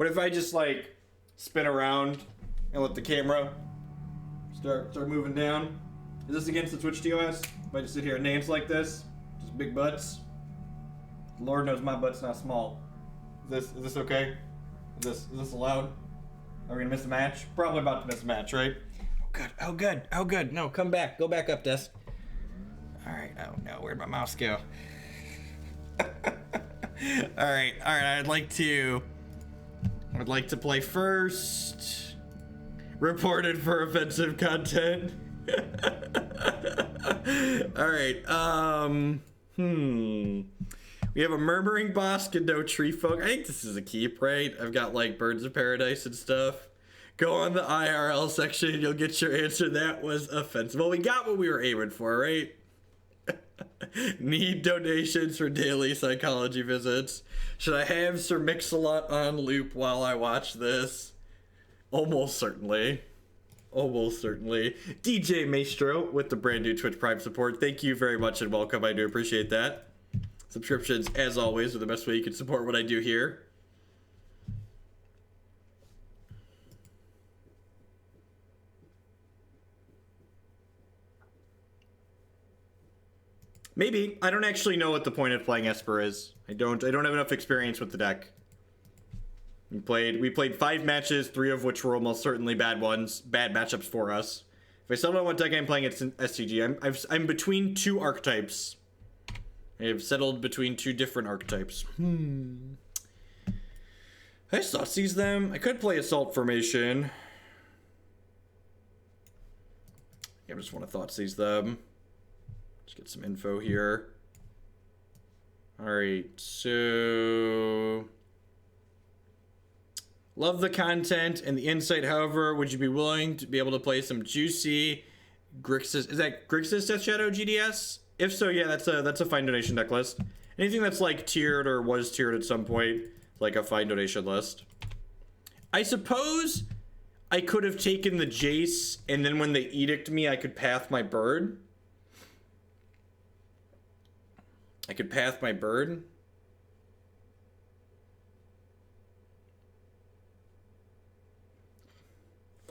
What if I just like spin around and let the camera start moving down? Is this against the Twitch TOS? If I just sit here and dance like this, just big butts. Lord knows my butt's not small. Is this okay? Is this allowed? Are we gonna miss a match? Probably about to miss a match, right? Oh good, oh good, oh good. No, come back, go back up, Des. All right, oh no, where'd my mouse go? all right, I'd like to play first. Reported for offensive content. All right, we have a Murmuring Bosk and no Treefolk. I think this is a keep, right? I've got like Birds of Paradise and stuff. Go on the IRL section and you'll get your answer. That was offensive. Well, we got what we were aiming for, right? Need donations for daily psychology visits. Should I have Sir Mix-a-Lot on loop while I watch this? Almost certainly. Almost certainly. DJ Maestro with the brand new Twitch Prime support. Thank you very much and welcome. I do appreciate that. Subscriptions, as always, are the best way you can support what I do here. Maybe. I don't actually know what the point of playing Esper is. I don't have enough experience with the deck. We played 5 matches, 3 of which were almost certainly bad ones, bad matchups for us. If I settle on what deck I'm playing, it's an SCG. I'm between 2 archetypes. I have settled between 2 different archetypes. I just Thoughtseize them. I could play Assault Formation. I just want to Thoughtseize them. Let's get some info here. Alright, so... Love the content and the insight, however, would you be willing to be able to play some juicy Grixis? Is that Grixis Death Shadow GDS? If so, yeah, that's a fine donation deck list. Anything that's like tiered or was tiered at some point, like a fine donation list. I suppose I could have taken the Jace, and then when they edict me, I could path my bird.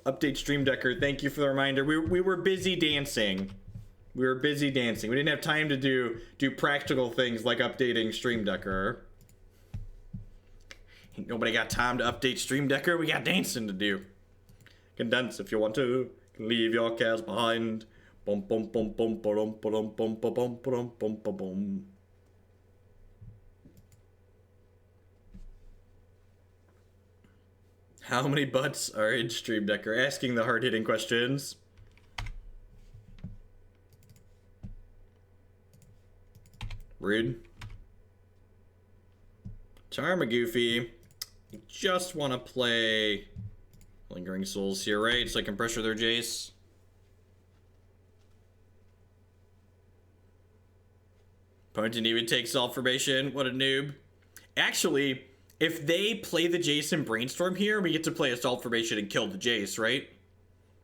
Update Stream Decker, thank you for the reminder. We were busy dancing. We didn't have time to do practical things like updating Stream Decker. Ain't nobody got time to update Stream Decker. We got dancing to do. Can dance if you want to. Can leave your cares behind. Bum bum bum bum bum bum bum bum bum bum bum bum bum. How many butts are in Stream Decker? Asking the hard-hitting questions. Rude. Tarmogoyf. I just want to play Lingering Souls here, right? So I can pressure their Jace. Opponent didn't even take Assault Formation. What a noob. Actually, if they play the Jace and Brainstorm here, we get to play Assault Formation and kill the Jace, right?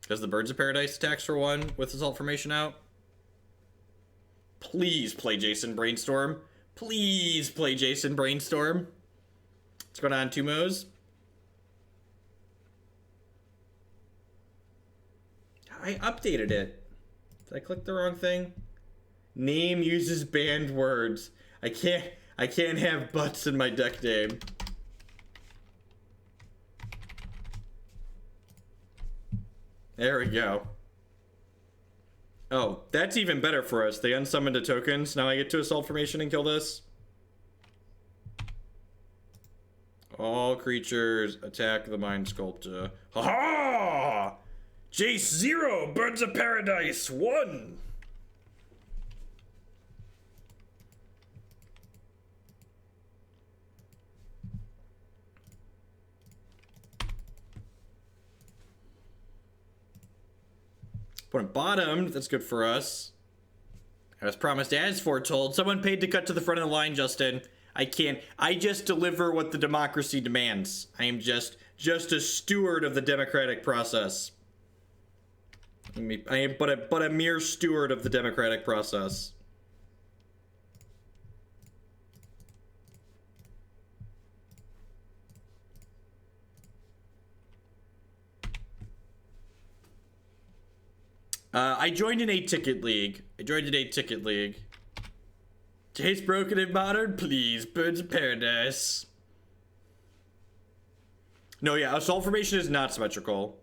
Because the Birds of Paradise attacks for 1 with Assault Formation out. Please play Jason Brainstorm. Please play Jason Brainstorm. What's going on, Tumos? I updated it. Did I click the wrong thing? Name uses banned words. I can't have butts in my deck name. There we go. Oh, that's even better for us. They unsummoned the tokens. Now I get to Assault Formation and kill this. All creatures attack the Mind Sculptor. Ha-ha! Jace 0, Birds of Paradise 1. Opponent bottomed. That's good for us. As promised, as foretold. Someone paid to cut to the front of the line, Justin. I can't. I just deliver what the democracy demands. I am just a steward of the democratic process. I am but a mere steward of the democratic process. I joined an 8-ticket league. Taste broken in modern, please. Birds of Paradise. No, yeah, assault formation is not symmetrical.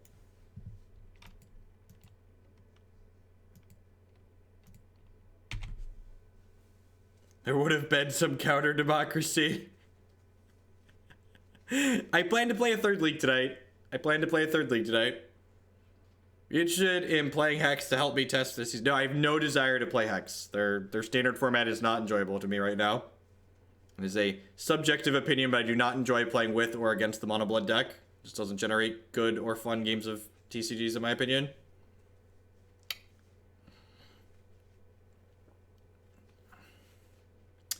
There would have been some counter democracy. I plan to play a third league tonight. You interested in playing Hex to help me test this? No, I have no desire to play Hex. Their standard format is not enjoyable to me right now. It is a subjective opinion, but I do not enjoy playing with or against the Mono Blood deck. It just doesn't generate good or fun games of TCGs, in my opinion.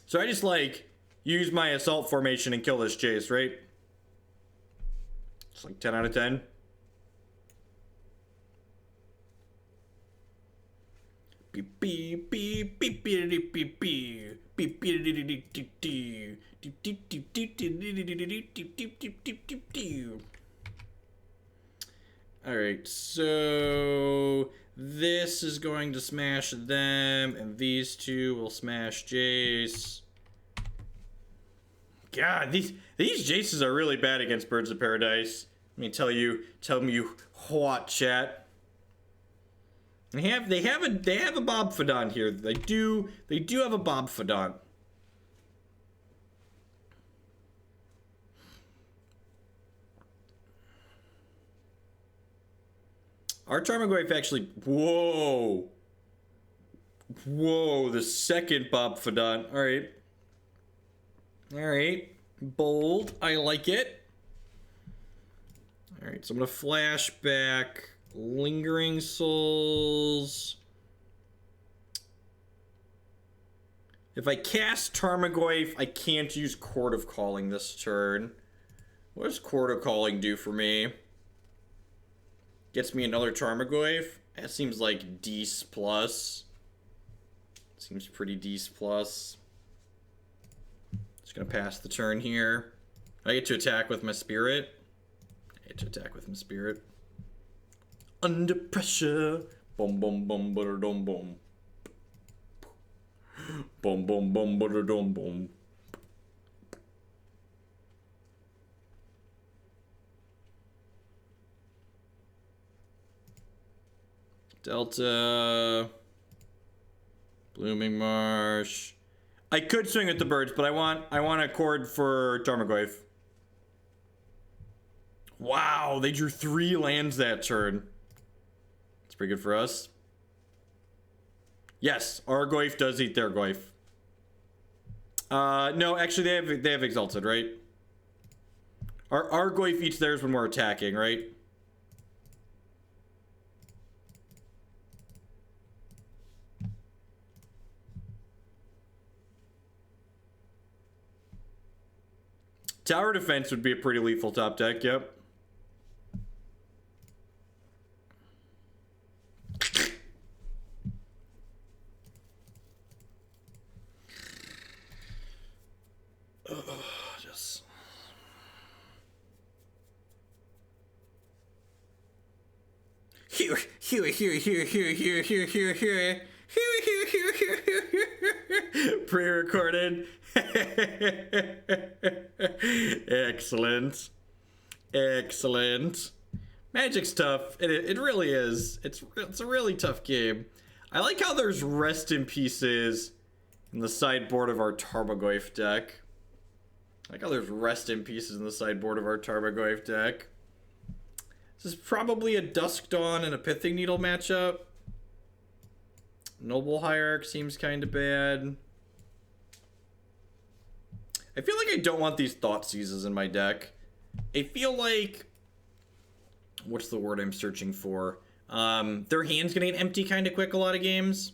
So I just, like, use my assault formation and kill this chase, right? It's like 10 out of 10. Beep beep beep beep beep beep beep beep beep. All right, so this is going to smash them, and these two will smash Jace. God, these Jaces are really bad against Birds of Paradise. Let me tell you what, chat. They have a Bob Fadon here. They do have a Bob Fadon. Our Tarmogoyf actually, whoa, the second Bob Fadon. All right, bold. I like it. All right, so I'm gonna flash back. Lingering Souls. If I cast Tarmogoyf, I can't use Chord of Calling this turn. What does Chord of Calling do for me? Gets me another Tarmogoyf? That seems like Dece plus. Seems pretty Dece plus. Just gonna pass the turn here. I get to attack with my Spirit. Under pressure. Boom, boom, boom, butter, dum, boom. Boom, boom, boom, butter, dum, boom. Delta. Blooming Marsh. I could swing at the birds, but I want a chord for Tarmogoyf. Wow, they drew 3 lands that turn. That's pretty good for us. Yes, our Goyf does eat their Goyf. No, actually they have Exalted, right? Our Goyf eats theirs when we're attacking, right? Tower Defense would be a pretty lethal top deck, yep. Pre-recorded. Excellent. Magic's tough. It really is. It's a really tough game. I like how there's rest in pieces in the sideboard of our Tarmogoyf deck. I like how there's rest in pieces in the sideboard of our Tarmogoyf deck. This is probably a Dusk Dawn and a Pithing Needle matchup. Noble Hierarch seems kind of bad. I feel like I don't want these Thoughtseizes in my deck. I feel like... What's the word I'm searching for? Their hand's gonna get empty kind of quick a lot of games.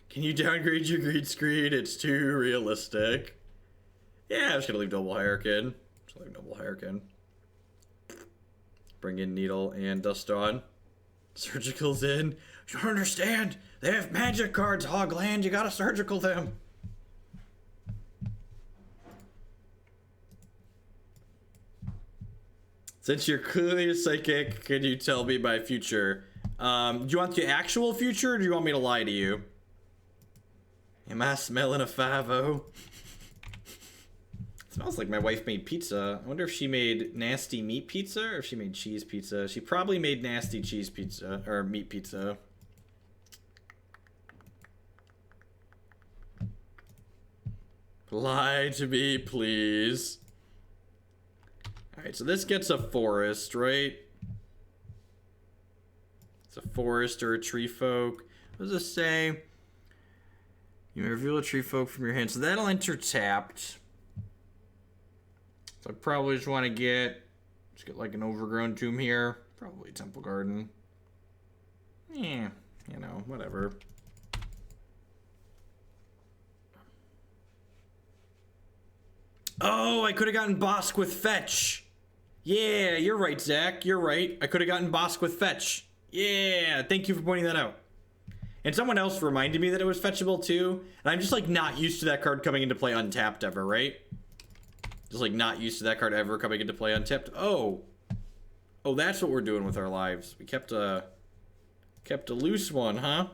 Can you downgrade your green screen? It's too realistic. Yeah, I'm just gonna leave Noble Hierarch in. Bring in Needle and Dust Dawn. Surgical's in. You don't understand. They have magic cards, Hogland. You gotta surgical them. Since you're clearly a psychic, can you tell me my future? Do you want the actual future, or do you want me to lie to you? Am I smelling a 5-0? Smells like my wife made pizza. I wonder if she made nasty meat pizza or if she made cheese pizza. She probably made nasty cheese pizza or meat pizza. Lie to me, please. Alright, so this gets a forest, right? It's a forest or a tree folk. What does this say? You may reveal a tree folk from your hand. So that'll enter tapped. So I probably just want to get like an Overgrown Tomb here. Probably Temple Garden. Yeah, you know, whatever. Oh, I could have gotten Bosk with fetch. Yeah, you're right, Zach. You're right. I could have gotten Bosk with fetch. Yeah, thank you for pointing that out. And someone else reminded me that it was fetchable too. And I'm just like not used to that card coming into play untapped ever, right? Just like not used to that card ever coming into play untapped. Oh, that's what we're doing with our lives. We kept a loose one, huh?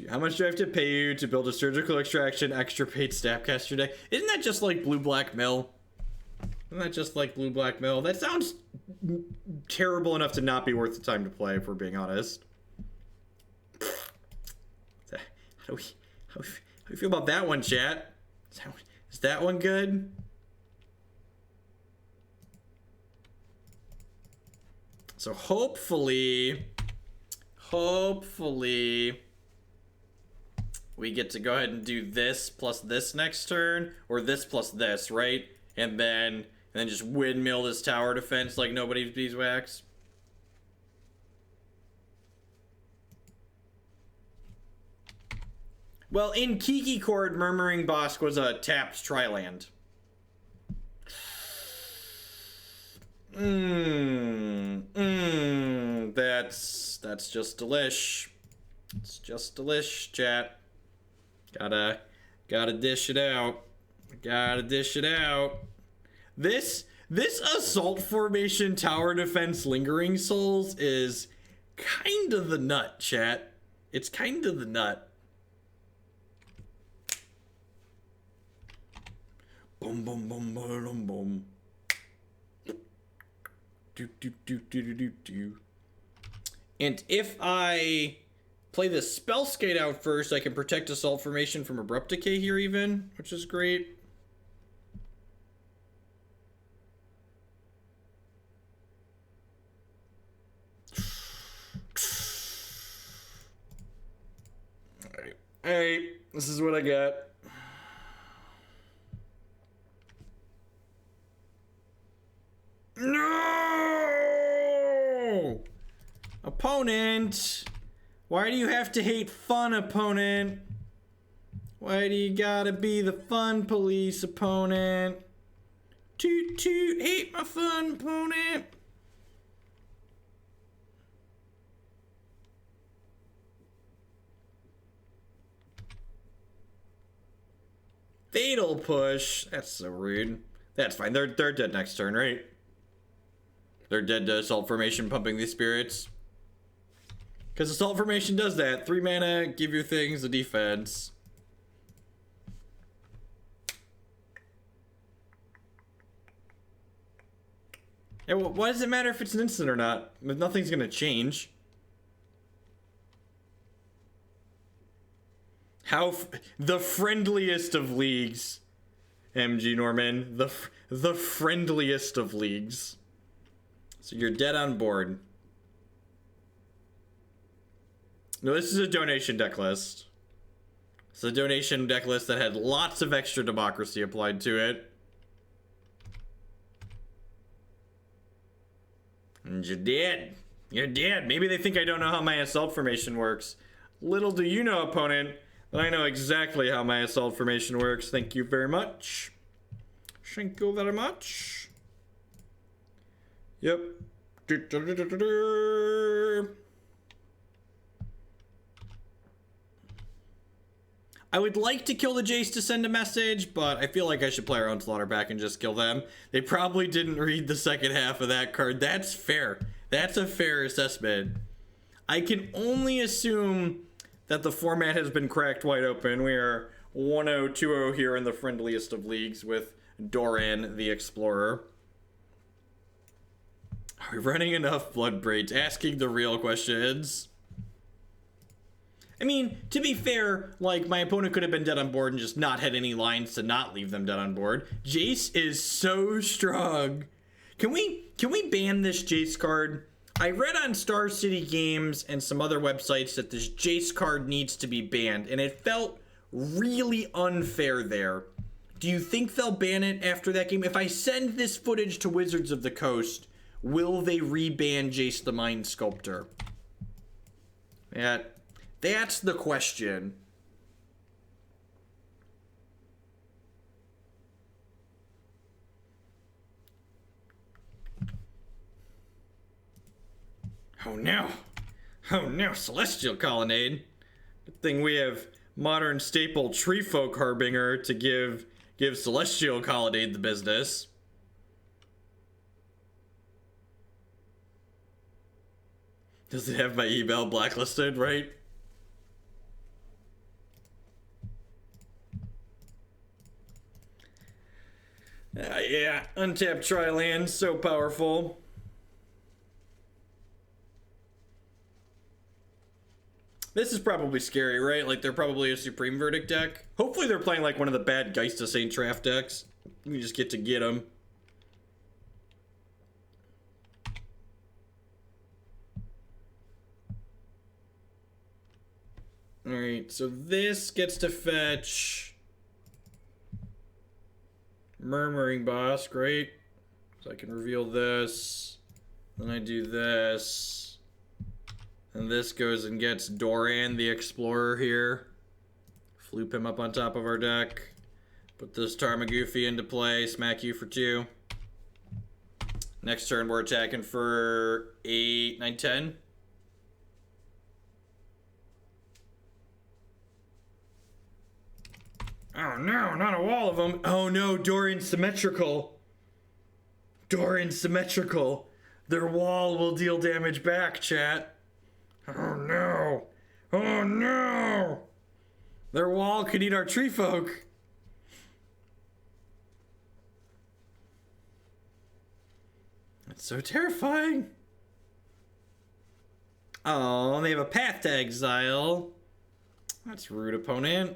How much do I have to pay you to build a surgical extraction extra paid Snapcaster deck? Isn't that just like blue black mill? Isn't that just like blue black mill? That sounds terrible enough to not be worth the time to play, if we're being honest. How do we feel about that one, chat? Is that one good? So hopefully we get to go ahead and do this plus this next turn, or this plus this, right? And then just windmill this tower defense like nobody's beeswax. Well, in Kiki Chord, Murmuring Bosk was a tapped tri-land. That's just delish. It's just delish, chat. Gotta dish it out. Gotta dish it out. This assault formation tower defense lingering souls is kind of the nut, chat. It's kind of the nut. Boom boom boom boom boom. Do. And if I play the Spellskite out first, I can protect Assault Formation from Abrupt Decay here even, which is great. Alright, this is what I got. No! Opponent! Why do you have to hate fun, opponent? Why do you gotta be the fun police, opponent? Toot toot, hate my fun, opponent! Fatal push. That's so rude. That's fine. They're dead next turn, right? They're dead to Assault Formation pumping these spirits. Because Assault Formation does that. 3 mana, give your things a defense. Yeah, well, why does it matter if it's an instant or not? Nothing's gonna change. The friendliest of leagues, MG Norman. The friendliest of leagues. So you're dead on board. No, this is a donation deck list. It's a donation deck list that had lots of extra democracy applied to it. And you're dead. You're dead. Maybe they think I don't know how my Assault Formation works. Little do you know, opponent, that I know exactly how my Assault Formation works. Thank you very much. Thank you very much. Yep. I would like to kill the Jace to send a message, but I feel like I should play our own Slaughterpack and just kill them. They probably didn't read the second half of that card. That's fair. That's a fair assessment. I can only assume that the format has been cracked wide open. We are 1-0, 2-0 here in the friendliest of leagues with Doran the Explorer. Are we running enough Blood Braids? Asking the real questions. I mean, to be fair, like, my opponent could have been dead on board and just not had any lines to not leave them dead on board. Jace is so strong. Can we ban this Jace card? I read on Star City Games and some other websites that this Jace card needs to be banned, and it felt really unfair there. Do you think they'll ban it after that game? If I send this footage to Wizards of the Coast, will they reban Jace the Mind Sculptor? That's the question. Oh no. Oh no, Celestial Colonnade. Good thing we have modern staple Treefolk Harbinger to give Celestial Colonnade the business. Does it have my email blacklisted, right? Yeah, untapped tri-land, so powerful. This is probably scary, right? Like, they're probably a Supreme Verdict deck. Hopefully they're playing like one of the bad Geist of St. Traff decks. We just get them. Alright, so this gets to fetch Murmuring Bosk, right? So I can reveal this. Then I do this. And this goes and gets Doran the Explorer here. Floop him up on top of our deck. Put this Tarmogoyf into play. Smack you for 2. Next turn we're attacking for 8, 9, 10. Oh no, not a wall of them. Oh no, Doran's symmetrical. Doran's symmetrical. Their wall will deal damage back, chat. Oh no. Oh no. Their wall could eat our Treefolk. That's so terrifying. Oh, they have a path to exile. That's rude, opponent.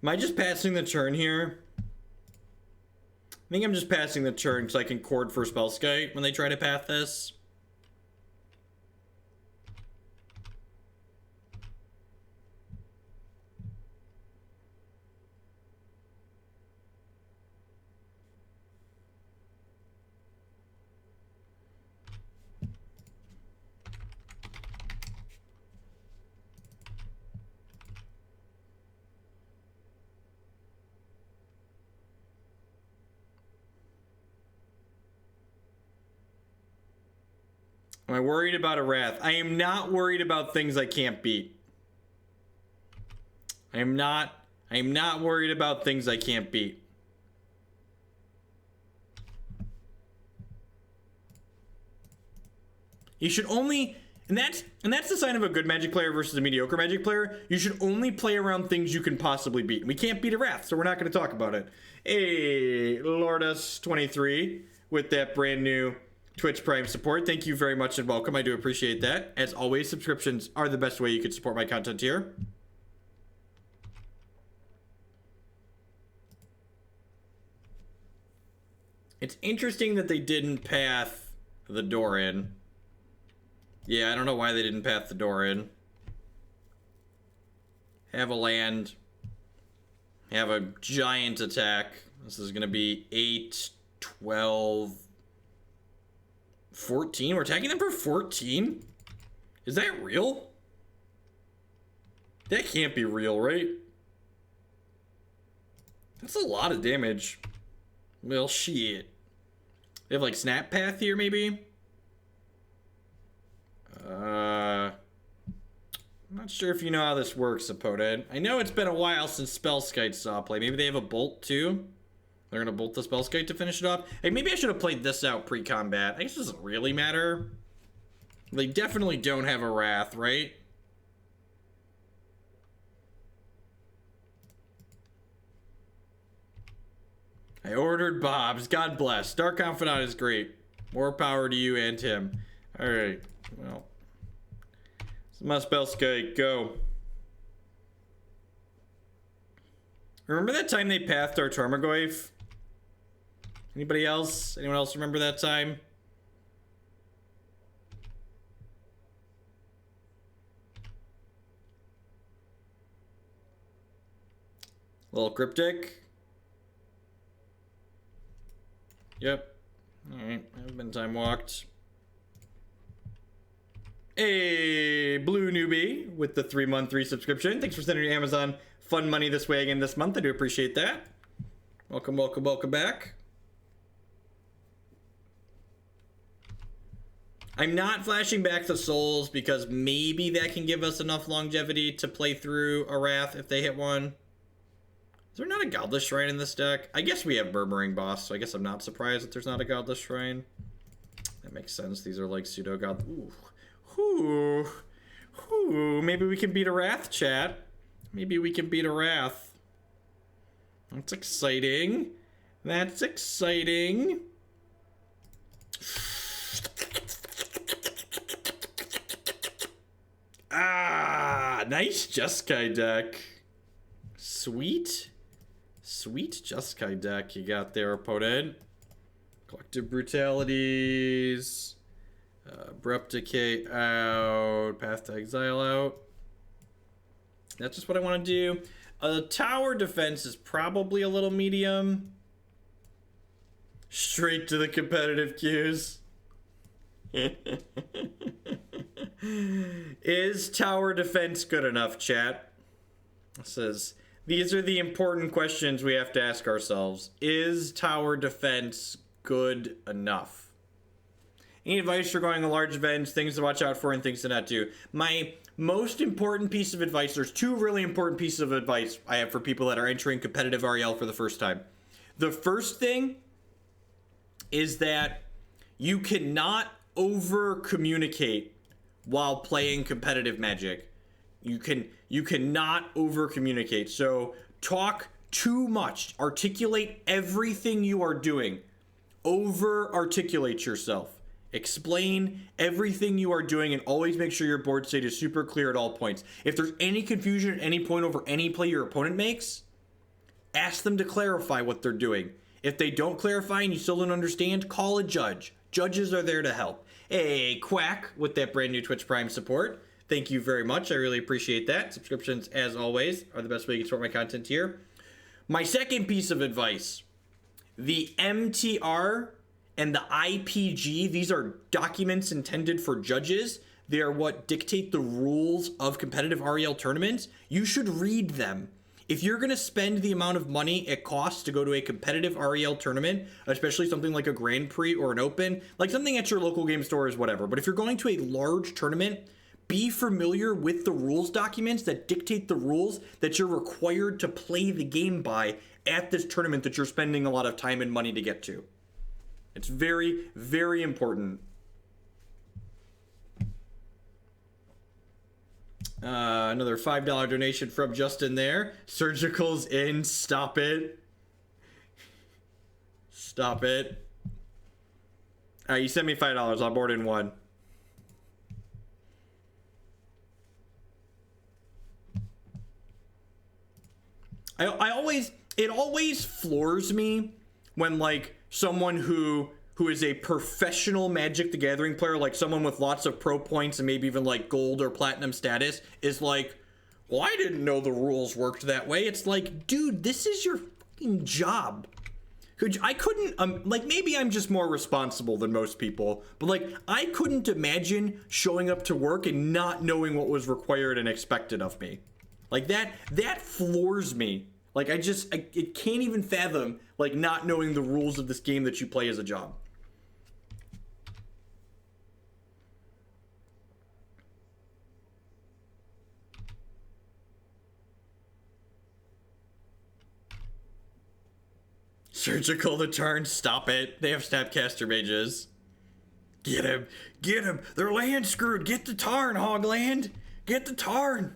Am I just passing the turn here? I think I'm just passing the turn so I can chord for Spellskite when they try to path this. Am I worried about a Wrath? I am not worried about things I can't beat. I am not worried about things I can't beat. You should only, and that's the sign of a good Magic player versus a mediocre Magic player. You should only play around things you can possibly beat. We can't beat a Wrath, so we're not going to talk about it. Hey, Lordus23 with that brand new Twitch Prime support. Thank you very much and welcome. I do appreciate that. As always, subscriptions are the best way you can support my content here. It's interesting that they didn't path the Doran. Yeah, I don't know why they didn't path the Doran. Have a land. Have a giant attack. This is going to be 8, 12... 14? We're attacking them for 14? Is that real? That can't be real, right? That's a lot of damage. Well, shit. They have like Snap Path here, maybe? I'm not sure if you know how this works, opponent. I know it's been a while since Spellskite saw play. Maybe they have a Bolt too? They're gonna Bolt the Spellskite to finish it off? Hey, maybe I should have played this out pre-combat. I guess it doesn't really matter. They definitely don't have a Wrath, right? I ordered Bob's. God bless. Dark Confidant is great. More power to you and him. Alright. Well. This is my Spellskite. Go. Remember that time they pathed our Tarmogoyf? Anybody else? Anyone else remember that time? A little cryptic. Yep. Alright, I've been time walked. Hey, Blue Newbie with the 3-month resubscription. Thanks for sending your Amazon fun money this way again this month. I do appreciate that. Welcome, welcome, welcome back. I'm not flashing back the souls because maybe that can give us enough longevity to play through a Wrath if they hit one. Is there not a Godless Shrine in this deck? I guess we have Murmuring Bosk, so I guess I'm not surprised that there's not a Godless Shrine. That makes sense. These are like pseudo-god... Ooh. Ooh. Ooh. Maybe we can beat a Wrath, chat. Maybe we can beat a Wrath. That's exciting. That's exciting. Ah, nice Jeskai deck. Sweet. Sweet Jeskai deck you got there, opponent. Collective Brutalities. Abrupt Decay out. Path to Exile out. That's just what I want to do. Tower defense is probably a little medium. Straight to the competitive queues. Is tower defense good enough, chat? It says, these are the important questions we have to ask ourselves. Is tower defense good enough? Any advice for going to large events, things to watch out for, and things to not do? My most important piece of advice, there's two really important pieces of advice I have for people that are entering competitive REL for the first time. The first thing is that you cannot over-communicate while playing competitive Magic. You cannot over-communicate. So talk too much. Articulate everything you are doing. Over-articulate yourself. Explain everything you are doing and always make sure your board state is super clear at all points. If there's any confusion at any point over any play your opponent makes, ask them to clarify what they're doing. If they don't clarify and you still don't understand, call a judge. Judges are there to help. Hey, Quack, with that brand new Twitch Prime support. Thank you very much. I really appreciate that. Subscriptions, as always, are the best way you can support my content here. My second piece of advice, the MTR and the IPG, these are documents intended for judges. They are what dictate the rules of competitive REL tournaments. You should read them. If you're going to spend the amount of money it costs to go to a competitive REL tournament, especially something like a Grand Prix or an Open, like something at your local game store is whatever, but if you're going to a large tournament, be familiar with the rules documents that dictate the rules that you're required to play the game by at this tournament that you're spending a lot of time and money to get to. It's very, very important. Another $5 donation from Justin there. Surgical's in. Stop it. Stop it. All right, you sent me $5. I'll board in one. It always floors me when like someone who is a professional Magic the Gathering player, like someone with lots of pro points and maybe even like gold or platinum status, is like, well, I didn't know the rules worked that way. It's like, dude, this is your fucking job. I couldn't, like, maybe I'm just more responsible than most people, but like, I couldn't imagine showing up to work and not knowing what was required and expected of me. Like that floors me. Like, I can't even fathom, like, not knowing the rules of this game that you play as a job. Surgical the turn, stop it. They have Snapcaster mages. Get him, get him. They're land screwed. Get the Tarn, Hogland. Get the Tarn.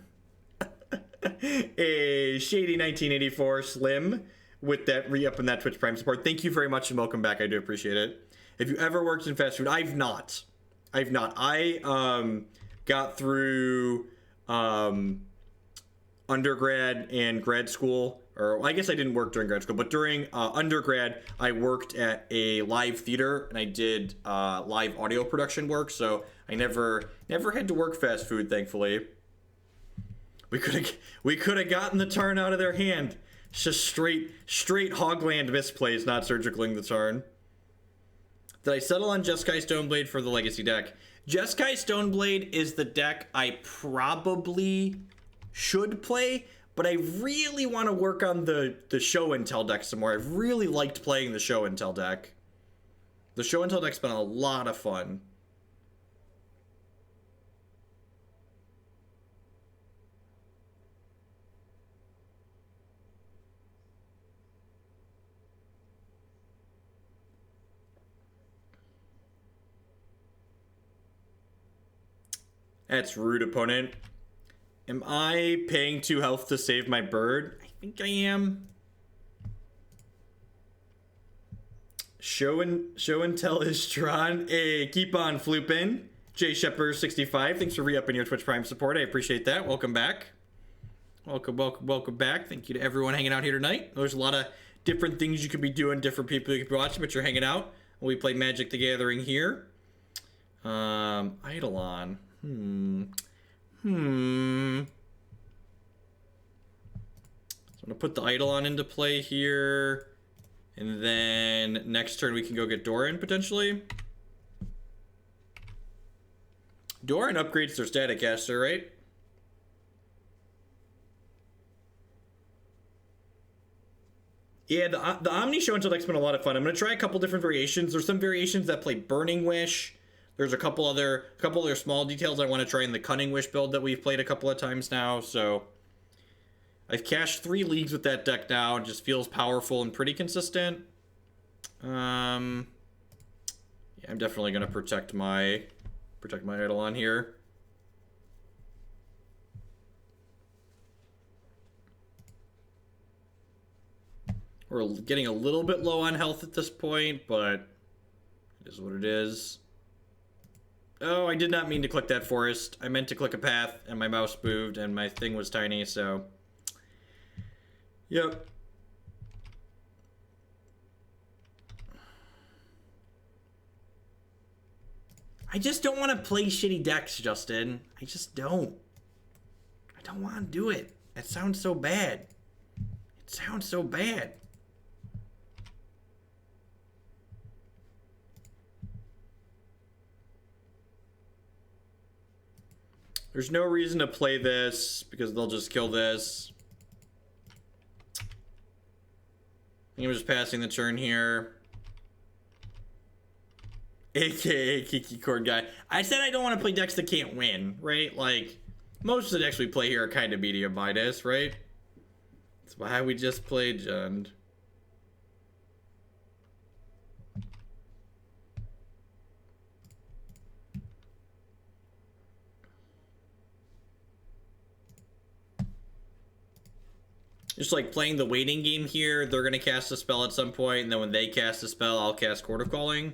A shady 1984 Slim with that re-up and that Twitch Prime support. Thank you very much and welcome back. I do appreciate it. If you ever worked in fast food, I've not. I got through undergrad and grad school, or I guess I didn't work during grad school, but during undergrad, I worked at a live theater and I did live audio production work. So I never had to work fast food, thankfully. We could have gotten the turn out of their hand. It's just straight Hogland misplays, not surgicaling the turn. Did I settle on Jeskai Stoneblade for the legacy deck? Jeskai Stoneblade is the deck I probably should play, but I really want to work on the show and tell deck some more. I've really liked playing the show and tell deck. The show and tell deck's been a lot of fun. That's rude, opponent. Am I paying 2 health to save my bird? I think I am. Show and tell is drawn. Hey, keep on flooping. J Shepard 65. Thanks for re-upping your Twitch Prime support. I appreciate that. Welcome back. Welcome back. Thank you to everyone hanging out here tonight. There's a lot of different things you could be doing, different people you could be watching, but you're hanging out. We play Magic the Gathering here. Eidolon. So I'm gonna put the Eidolon into play here, and then next turn we can go get Doran potentially. Doran upgrades their static caster, right? Yeah, the Omni Show until deck's been a lot of fun. I'm gonna try a couple different variations. There's some variations that play Burning Wish. There's a couple other small details I want to try in the Cunning Wish build that we've played a couple of times now. So I've cashed 3 leagues with that deck now. It just feels powerful and pretty consistent. Yeah, I'm definitely gonna protect my Eidolon here. We're getting a little bit low on health at this point, but it is what it is. Oh, I did not mean to click that forest. I meant to click a path, and my mouse moved, and my thing was tiny, so... Yep. I just don't want to play shitty decks, Justin. I just don't. I don't want to do it. It sounds so bad. It sounds so bad. There's no reason to play this because they'll just kill this. I'm just passing the turn here. AKA Kiki Chord guy. I said I don't want to play decks that can't win, right? Like, most of the decks we play here are kind of medium minus, right? That's why we just played Jund. Just like playing the waiting game here, they're going to cast a spell at some point, and then when they cast a spell, I'll cast Chord of Calling.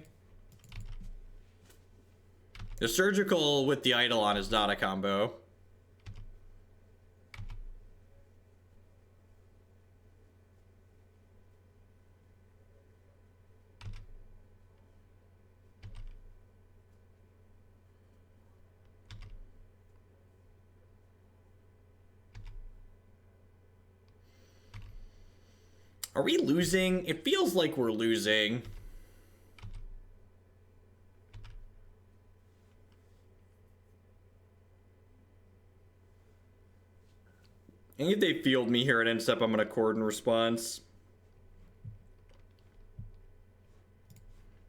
The Surgical with the Eidolon is not a combo. Are we losing? It feels like we're losing. And if they field me here at end step, I'm gonna chord in response.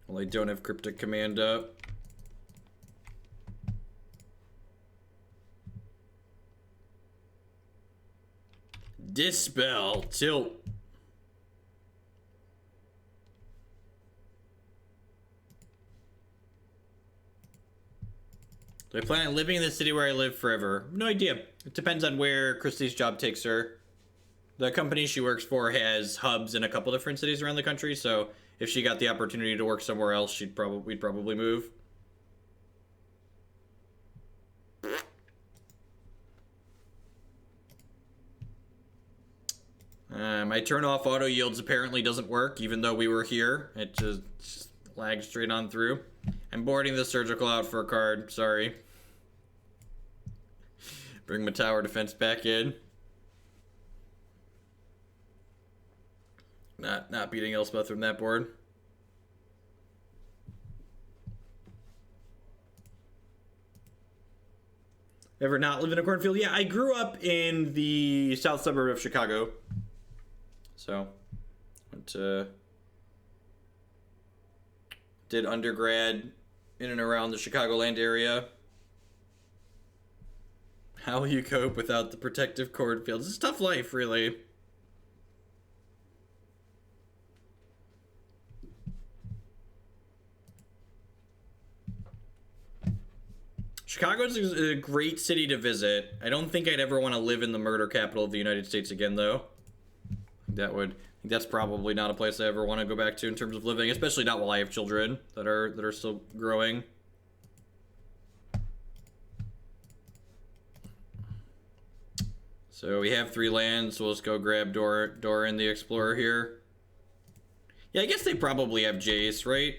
Well, I don't have Cryptic Command up. Dispel, tilt. Do I plan on living in the city where I live forever? No idea. It depends on where Christy's job takes her. The company she works for has hubs in a couple different cities around the country, so if she got the opportunity to work somewhere else, we'd probably move. My turn off auto yields apparently doesn't work, even though we were here. It just lags straight on through. I'm boarding the surgical out for a card. Sorry. Bring my tower defense back in. Not beating Elspeth from that board. Ever not live in a cornfield? Yeah, I grew up in the south suburb of Chicago. So, went to... did undergrad in and around the Chicagoland area. How will you cope without the protective cornfields? It's a tough life, really. Chicago's a great city to visit. I don't think I'd ever want to live in the murder capital of the United States again, though. That's probably not a place I ever want to go back to in terms of living, especially not while I have children that are still growing. So we have 3 lands, so let's go grab Doran the Explorer here. Yeah, I guess they probably have Jace, right?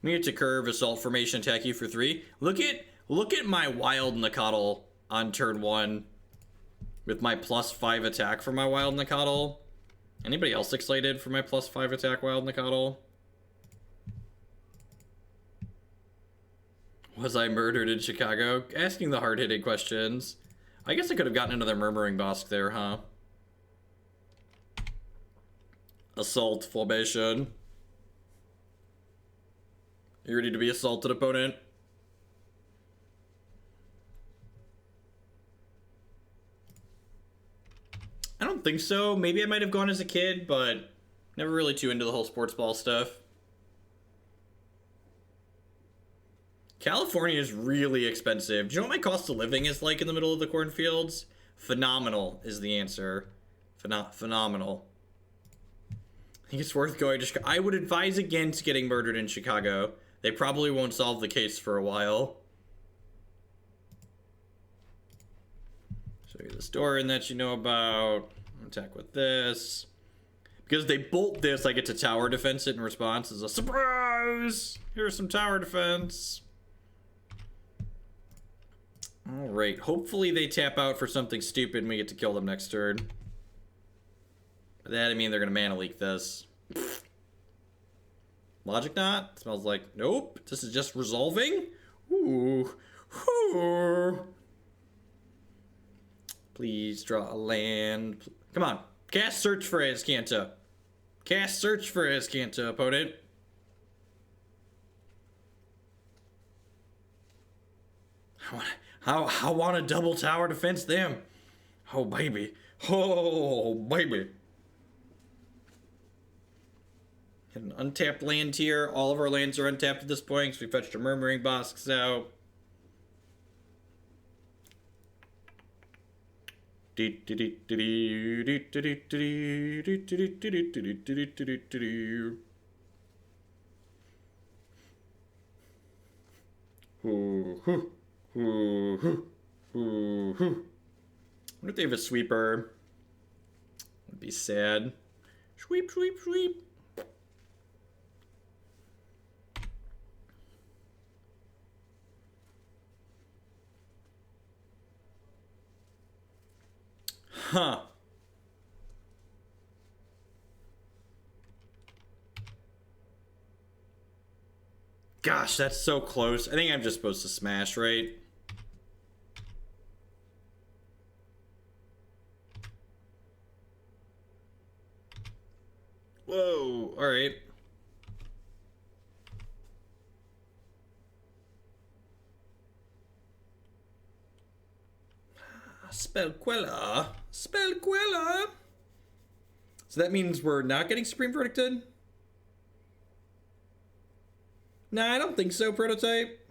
Mute to curve, assault formation, attack you for 3. Look at my Wild Nacatl on turn 1 with my +5 attack for my Wild Nacatl. Anybody else excited for my +5 attack Wild Nacatl? Was I murdered in Chicago? Asking the hard-hitting questions. I guess I could have gotten another Murmuring Bosk there, huh? Assault formation. You ready to be assaulted, opponent? I don't think so. Maybe I might have gone as a kid, but never really too into the whole sports ball stuff. California is really expensive. Do you know what my cost of living is like in the middle of the cornfields? Phenomenal is the answer. Phenomenal. I think it's worth going to Chicago. I would advise against getting murdered in Chicago. They probably won't solve the case for a while. Show you this Doran that you know about. Attack with this. Because they bolt this, I get to tower defense it in response as a surprise! Here's some tower defense. Alright, hopefully they tap out for something stupid and we get to kill them next turn. By that I mean they're gonna mana leak this. Logic Knot? Smells like, nope, this is just resolving? Ooh. Ooh. Please draw a land. Come on, cast Search for Azcanta. Cast Search for Azcanta, opponent. I want to double tower defense them. Oh, baby. Oh, baby. Hit an untapped land here. All of our lands are untapped at this point, so we fetched our Murmuring Bosks out. What if they have a sweeper? Would be sad. Sweep, sweep, sweep. Huh. Gosh, that's so close. I think I'm just supposed to smash, right? Whoa, alright. Spell Queller. Spell Queller. So that means we're not getting Supreme Verdicted? Nah, I don't think so, Prototype.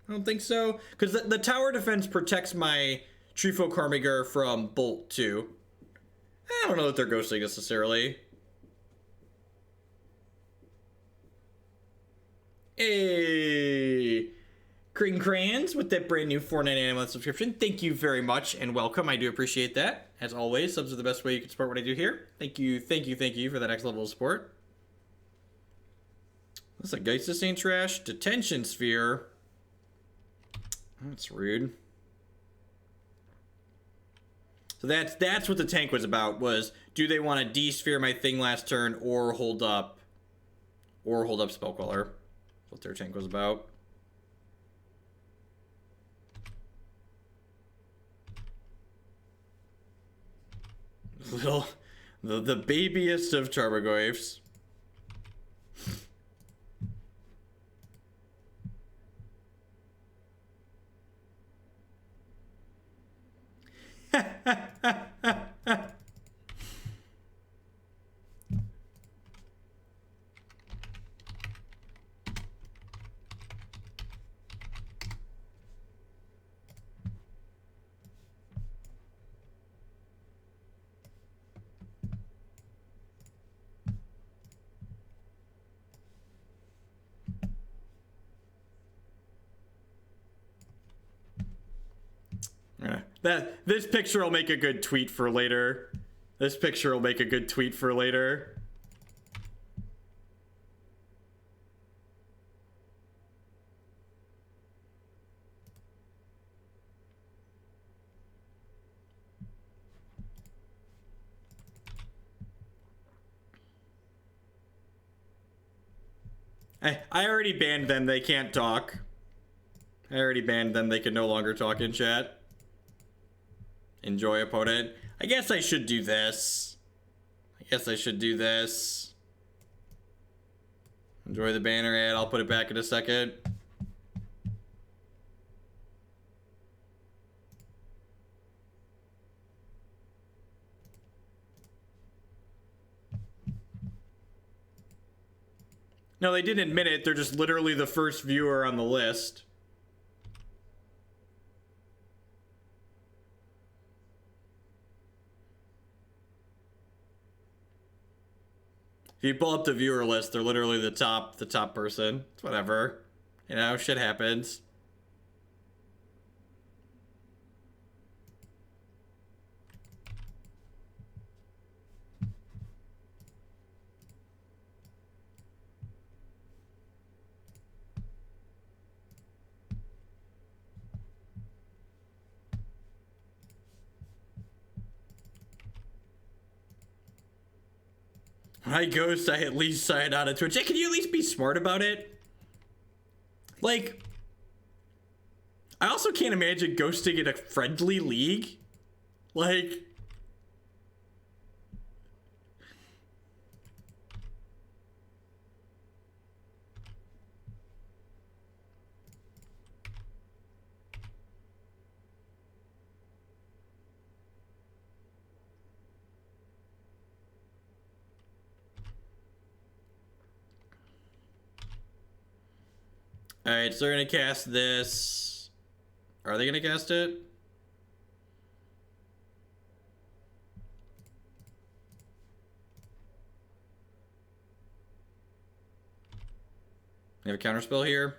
I don't think so. Because the tower defense protects my Treefolk Harbinger from Bolt 2. I don't know that they're ghosting necessarily. Hey, Green Crayons with that brand new $4.99 a month subscription. Thank you very much and welcome. I do appreciate that. As always, subs are the best way you can support what I do here. Thank you for that next level of support. That's a Geistis ain't trash. Detention Sphere. That's rude. So that's what the tank was about, was do they want to de-sphere my thing last turn or hold up Spellqueller? That's what their tank was about. The babiest of Tarmogoyfs. This picture will make a good tweet for later. This picture will make a good tweet for later. I already banned them. They can't talk. I already banned them. They can no longer talk in chat. Enjoy, opponent. I guess I should do this. Enjoy the banner ad. I'll put it back in a second. No, they didn't admit it. They're just literally the first viewer on the list. If you pull up the viewer list, they're literally the top person. It's whatever. You know, shit happens. When I ghost, I at least sign out of Twitch. Hey, can you at least be smart about it? Like, I also can't imagine ghosting in a friendly league. Like, alright, so they're gonna cast this. Are they gonna cast it? They have a counterspell here.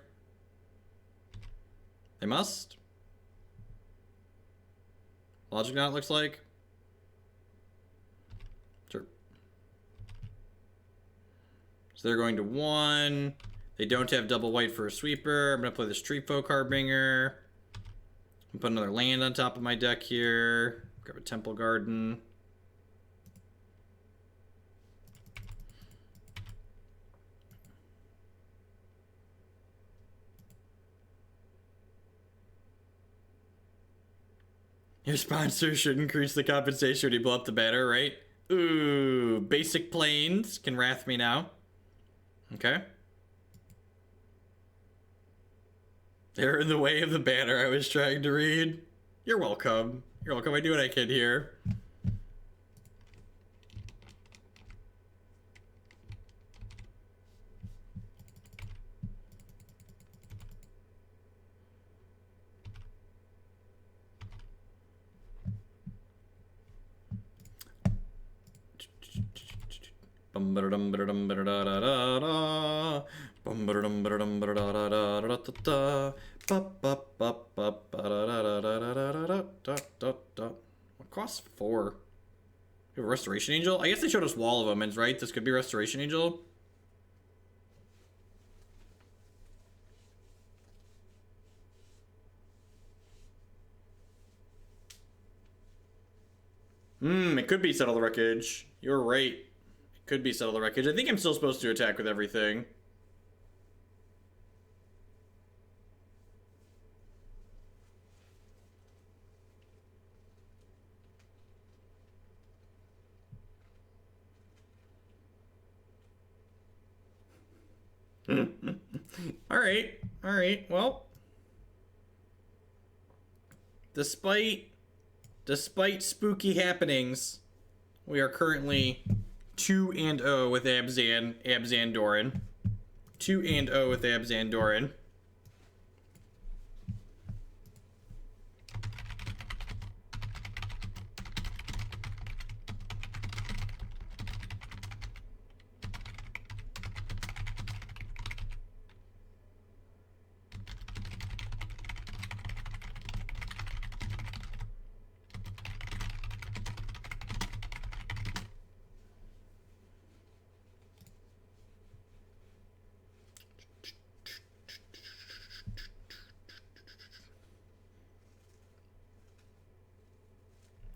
They must. Logic Knot looks like. Sure. So they're going to 1. They don't have double white for a sweeper. I'm going to play this Treefolk Harbinger. Put another land on top of my deck here. Grab a Temple Garden. Your sponsor should increase the compensation when you blow up the banner, right? Ooh, basic planes can wrath me now. Okay. They're in the way of the banner I was trying to read. You're welcome. You're welcome. I do what I can here. What costs 4? We have a Restoration Angel? I guess they showed us Wall of Omens, right? This could be Restoration Angel. It could be Settle the Wreckage. You're right. It could be Settle the Wreckage. I think I'm still supposed to attack with everything. Alright, well. Despite spooky happenings, we are currently 2-0 with Abzan Doran. 2-0 with Abzan Doran.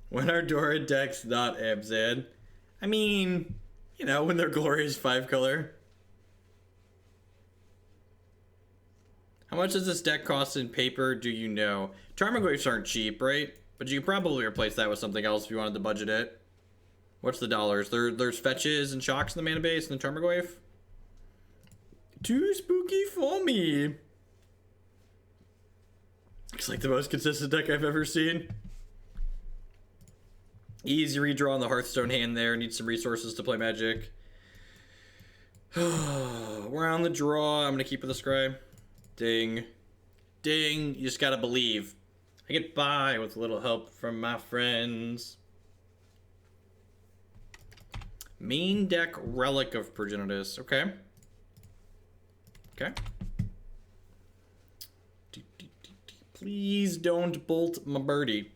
When are Doran decks not Abzan? I mean, you know, when they're glorious 5-color. How much does this deck cost in paper, do you know? Tarmogoyfs aren't cheap, right? But you can probably replace that with something else if you wanted to budget it. What's the dollars? There's fetches and shocks in the mana base and the Tarmogoyf. Too spooky for me. Looks like the most consistent deck I've ever seen. Easy redraw on the Hearthstone hand there. Need some resources to play Magic. We're on the draw. I'm going to keep with the Scry. Ding. Ding. You just got to believe. I get by with a little help from my friends. Main deck Relic of Progenitus. Okay. Okay. Please don't bolt my birdie.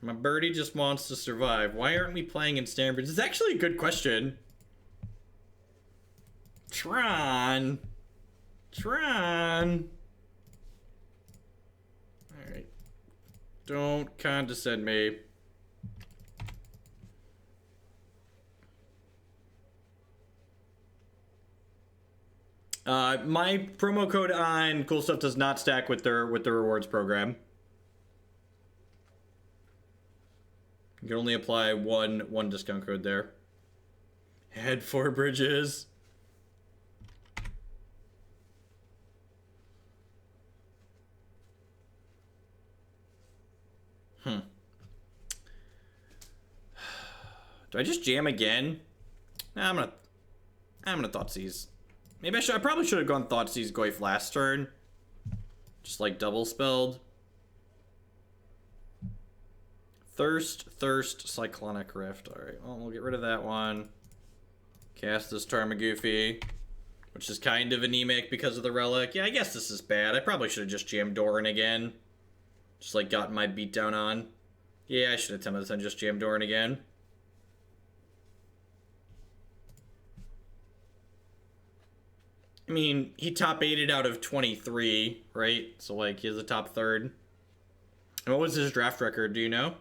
My birdie just wants to survive. Why aren't we playing in standards? It's actually a good question. Tron. Alright. Don't condescend me. My promo code on Cool Stuff does not stack with the rewards program. You can only apply one discount code there. Head 4 bridges. Do I just jam again? Nah, I'm gonna Thoughtseize. Maybe I probably should have gone Thoughtseize Goyf last turn. Just like double spelled. Thirst, Cyclonic Rift. Alright, well, we'll get rid of that one. Cast this Tarmogoyf, which is kind of anemic because of the Relic. Yeah, I guess this is bad. I probably should have just jammed Doran again. Just like gotten my beat down on. Yeah, I should have 10 out of 10 just jammed Doran again. I mean, he top 8'd out of 23, right? So, like, he has a top 3rd. And what was his draft record, do you know?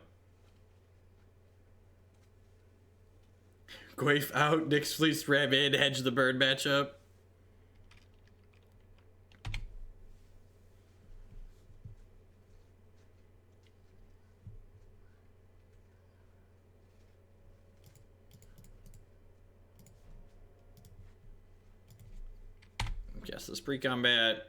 Goyf out, Nyx Fleece Ram in, hedge the bird matchup. Yes, this pre-combat.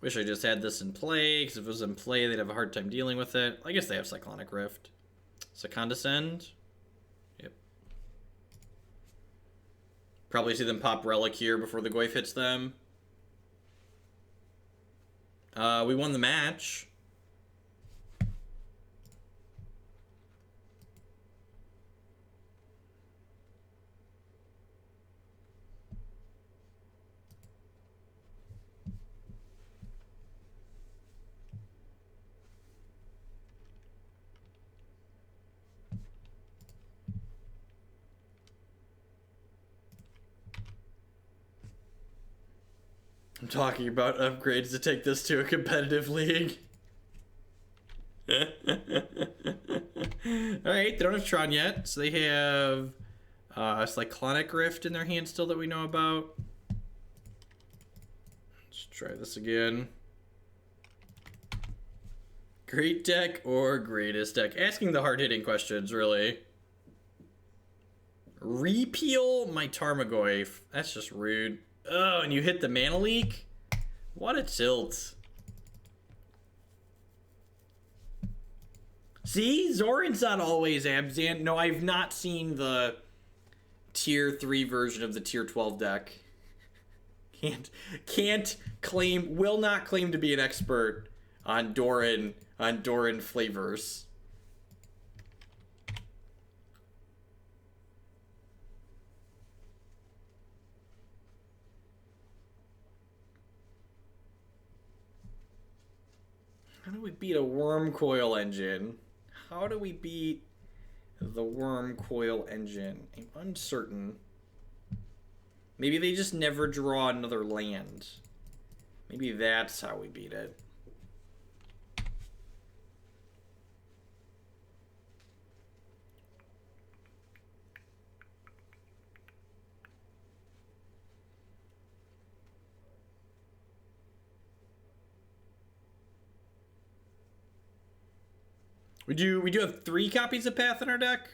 Wish I just had this in play, because if it was in play, they'd have a hard time dealing with it. I guess they have Cyclonic Rift. So Condescend. Yep. Probably see them pop Relic here before the Goyf hits them. We won the match. I'm talking about upgrades to take this to a competitive league. Alright, they don't have Tron yet, so they have Cyclonic Rift in their hand still that we know about. Let's try this again. Great deck or greatest deck? Asking the hard-hitting questions, really. Repeal my Tarmogoyf. That's just rude. Oh, and you hit the mana leak? What a tilt. See? Zoran's not always Abzan. No, I've not seen the tier 3 version of the tier 12 deck. Can't claim, will not claim to be an expert on Doran flavors. How do we beat a Worm Coil engine? How do we beat the Worm Coil engine? I'm uncertain. Maybe they just never draw another land. Maybe that's how we beat it. We do have 3 copies of Path in our deck.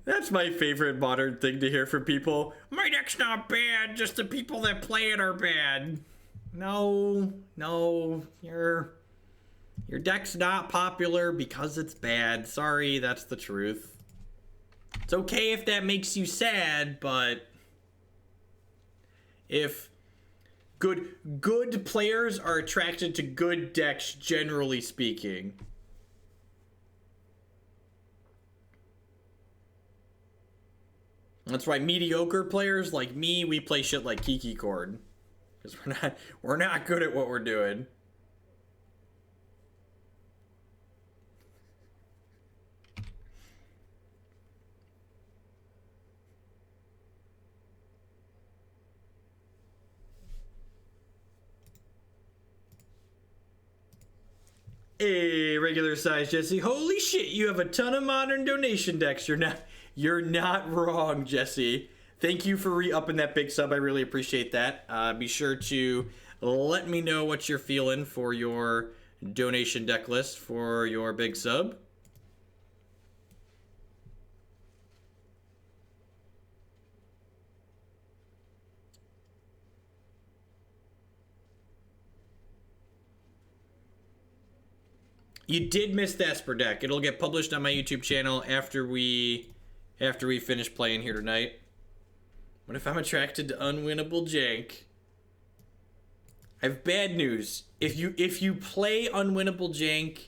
That's my favorite modern thing to hear from people. My deck's not bad, just the people that play it are bad. No, your deck's not popular because it's bad. Sorry, that's the truth. It's okay if that makes you sad, but if good players are attracted to good decks, generally speaking. That's why mediocre players like me, we play shit like Kiki Chord. Because we're not good at what we're doing. Hey, regular size Jesse. Holy shit, you have a ton of modern donation decks. You're not wrong, Jesse. Thank you for re-upping that big sub. I really appreciate that. Be sure to let me know what you're feeling for your donation deck list for your big sub. You did miss the Esper deck. It'll get published on my YouTube channel after we finish playing here tonight. What if I'm attracted to unwinnable jank? I have bad news. If you play unwinnable jank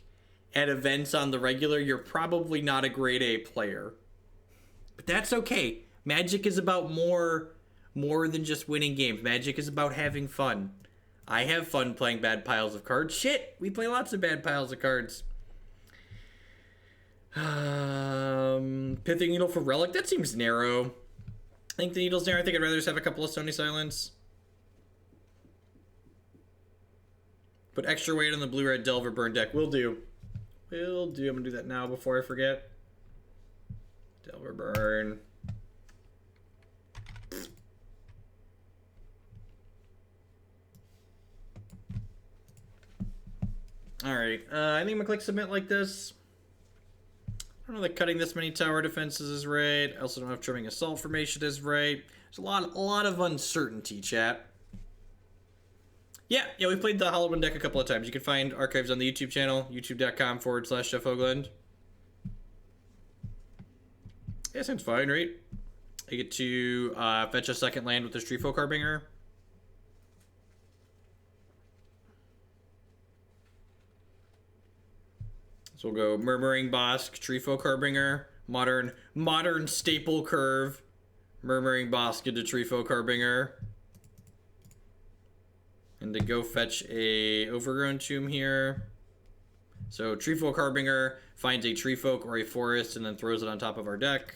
at events on the regular, you're probably not a grade A player. But that's okay. Magic is about more than just winning games. Magic is about having fun. I have fun playing bad piles of cards. Shit, we play lots of bad piles of cards. Pithing Needle for Relic, that seems narrow. I think the Needle's narrow. I think I'd rather just have a couple of Stony Silence. Put extra weight on the blue-red Delver Burn deck. Will do. Will do. I'm gonna do that now before I forget. Delver Burn. Alright, I think I'm gonna click submit like this. I don't know that cutting this many tower defenses is right. I also don't know if trimming assault formation is right. There's a lot of uncertainty, chat. Yeah, we played the Hollow One deck a couple of times. You can find archives on the YouTube channel, youtube.com/Jeff Hoagland. Yeah, sounds fine, right? I get to fetch a second land with this Treefolk Harbinger. So we'll go Murmuring Bosk, Treefolk Harbinger, modern staple curve, Murmuring Bosk into Treefolk Harbinger. And to go fetch a Overgrown Tomb here. So Treefolk Harbinger finds a Treefolk or a Forest and then throws it on top of our deck.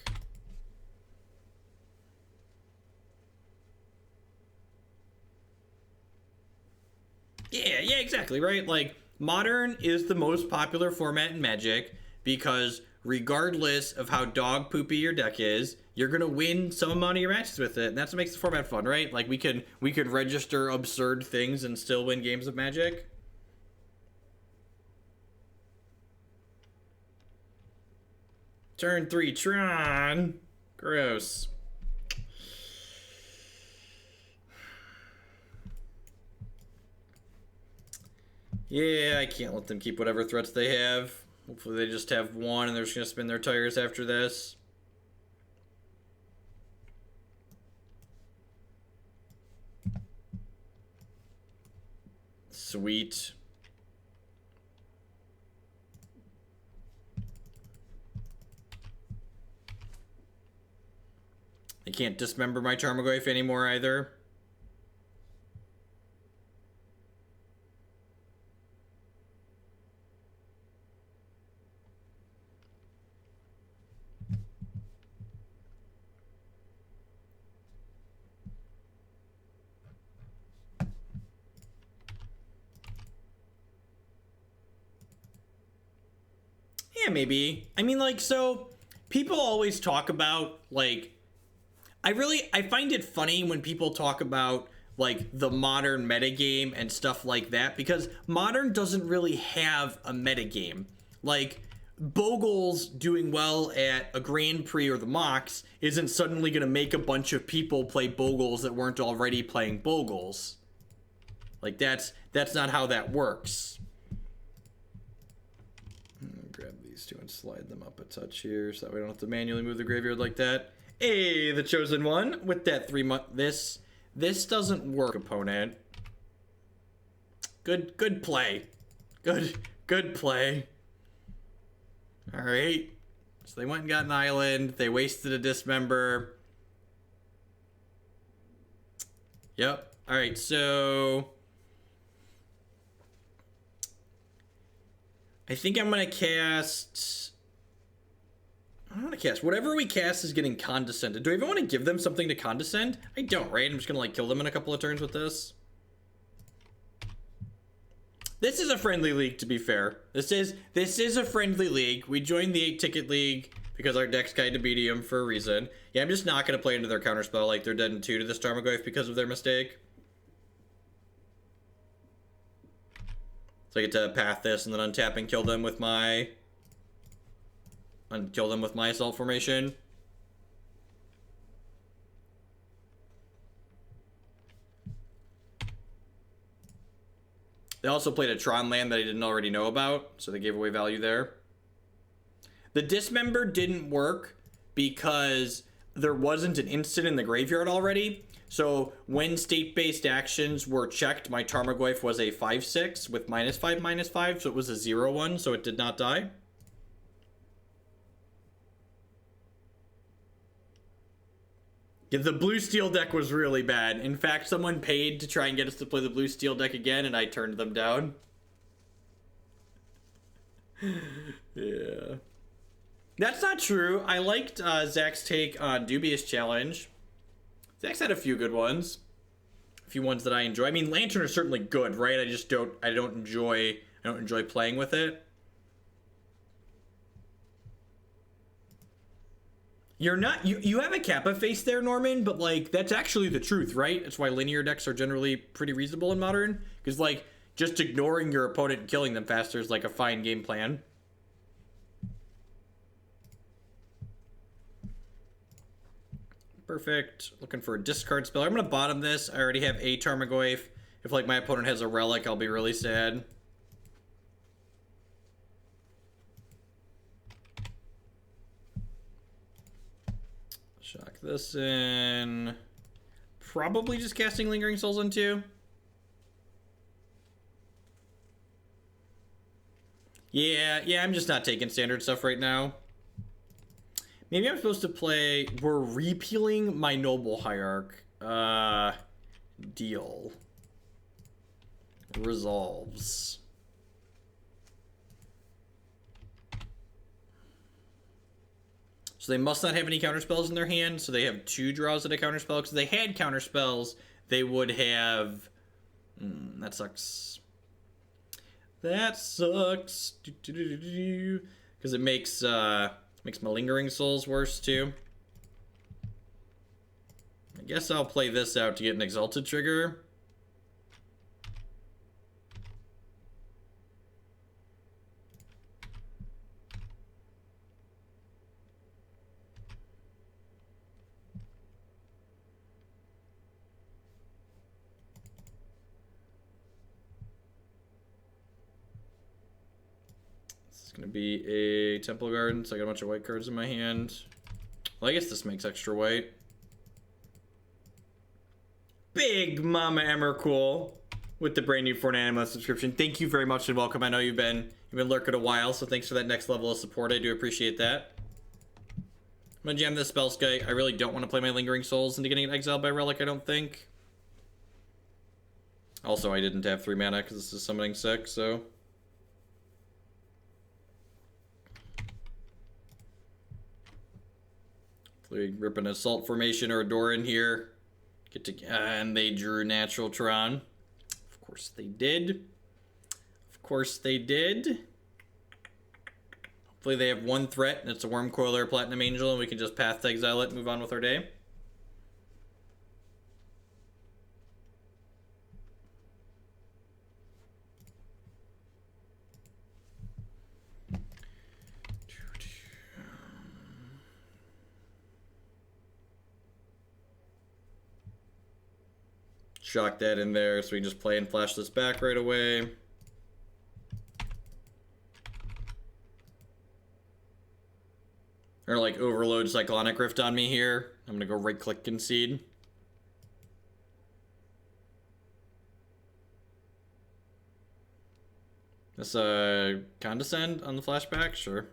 Yeah, exactly, right? Like, Modern is the most popular format in Magic because regardless of how dog poopy your deck is, you're gonna win some amount of your matches with it, and that's what makes the format fun, right? Like, we could register absurd things and still win games of Magic. Turn 3, Tron. Gross. Yeah, I can't let them keep whatever threats they have. Hopefully they just have one and they're just gonna spin their tires after this. Sweet. They can't dismember my Tarmogoyf anymore either. Yeah, maybe. I mean, like, so people always talk about, like, I find it funny when people talk about, like, the Modern metagame and stuff like that, because Modern doesn't really have a metagame. Like, Bogle's doing well at a Grand Prix or the Mox isn't suddenly going to make a bunch of people play Bogles that weren't already playing Bogles. Like, that's not how that works. Grab these two and slide them up a touch here so that we don't have to manually move the graveyard like that. Hey, the chosen one with that 3-month. This doesn't work, opponent. Good play. Good play. All right. So they went and got an island. They wasted a dismember. Yep. All right. So I think I'm going to cast... I don't want to cast. Whatever we cast is getting condescended. Do I even want to give them something to condescend? I don't, right? I'm just going to, like, kill them in a couple of turns with this. This is a friendly league, to be fair. This is a friendly league. We joined the 8-ticket league because our deck's kind of medium for a reason. Yeah, I'm just not going to play into their counterspell like they're dead in 2 to this Tarmogoyf because of their mistake. So I get to path this and then untap and kill them with my... assault formation. They also played a Tron land that I didn't already know about, so they gave away value there. The Dismember didn't work because there wasn't an instant in the graveyard already. So when state-based actions were checked, my Tarmogoyf was a 5/6 with -5/-5, so it was a 0/1, so it did not die. Yeah, the blue steel deck was really bad. In fact, someone paid to try and get us to play the blue steel deck again, and I turned them down. Yeah. That's not true. I liked Zach's take on Dubious Challenge. Zach's had a few good ones. A few ones that I enjoy. I mean, Lantern is certainly good, right? I just don't enjoy playing with it. You're not, you have a Kappa face there, Norman, but, like, that's actually the truth, right? That's why linear decks are generally pretty reasonable in Modern. Because, like, just ignoring your opponent and killing them faster is like a fine game plan. Perfect. Looking for a discard spell. I'm going to bottom this. I already have a Tarmogoyf. If like my opponent has a relic, I'll be really sad. Shock this in. Probably just casting Lingering Souls on 2. Yeah, I'm just not taking standard stuff right now. Maybe I'm supposed to play... We're repealing my Noble Hierarch. Deal. Resolves. So they must not have any counterspells in their hand, so they have 2 draws at a counterspell. Because if they had counterspells, they would have... that sucks. That sucks. Because it makes my Lingering Souls worse, too. I guess I'll play this out to get an Exalted trigger. Gonna be a Temple Garden, so I got a bunch of white cards in my hand. Well, I guess this makes extra white. Big Mama Emrakul with the brand new Fornanima subscription. Thank you very much and welcome. I know you've been lurking a while, so thanks for that next level of support. I do appreciate that. I'm gonna jam this Spellskite. I really don't want to play my Lingering Souls into getting an Exile by Relic, I don't think. Also, I didn't have 3 mana because this is summoning 6, so... Rip an Assault Formation or a Doran here. Get to and they drew Natural Tron. Of course they did. Of course they did. Hopefully they have 1 threat and it's a Wormcoiler or Platinum Angel and we can just Path to Exile it and move on with our day. Shock that in there so we can just play and flash this back right away. Or like overload Cyclonic Rift on me here. I'm gonna go right click concede. This Condescend on the flashback? Sure.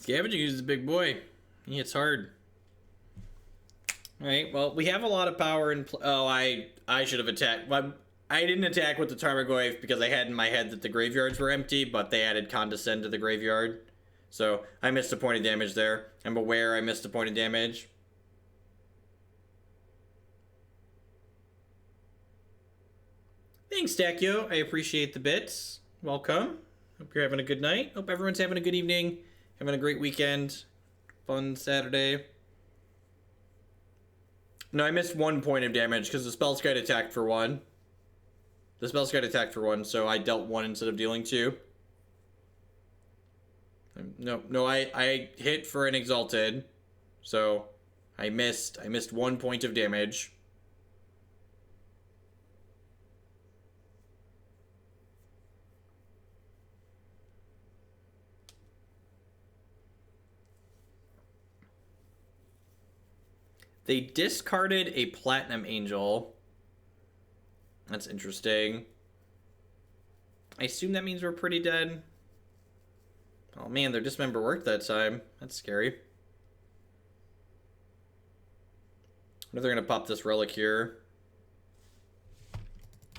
Scavenging is a big boy. He hits hard. Alright, well, we have a lot of power in... Oh, I should have attacked... I didn't attack with the Tarmogoyf because I had in my head that the graveyards were empty, but they added Condescend to the graveyard. So, I missed a point of damage there. I'm aware I missed a point of damage. Thanks, Stakio. I appreciate the bits. Welcome. Hope you're having a good night. Hope everyone's having a good evening. Having a great weekend. Fun Saturday. No, I missed 1 point of damage because the Spellskite attacked for 1. The Spellskite attacked for 1, so I dealt 1 instead of dealing 2. No, I hit for an Exalted. So I missed 1 point of damage. They discarded a Platinum Angel. That's interesting. I assume that means we're pretty dead. Oh man, their Dismember worked that time. That's scary. I wonder if they're going to pop this Relic here.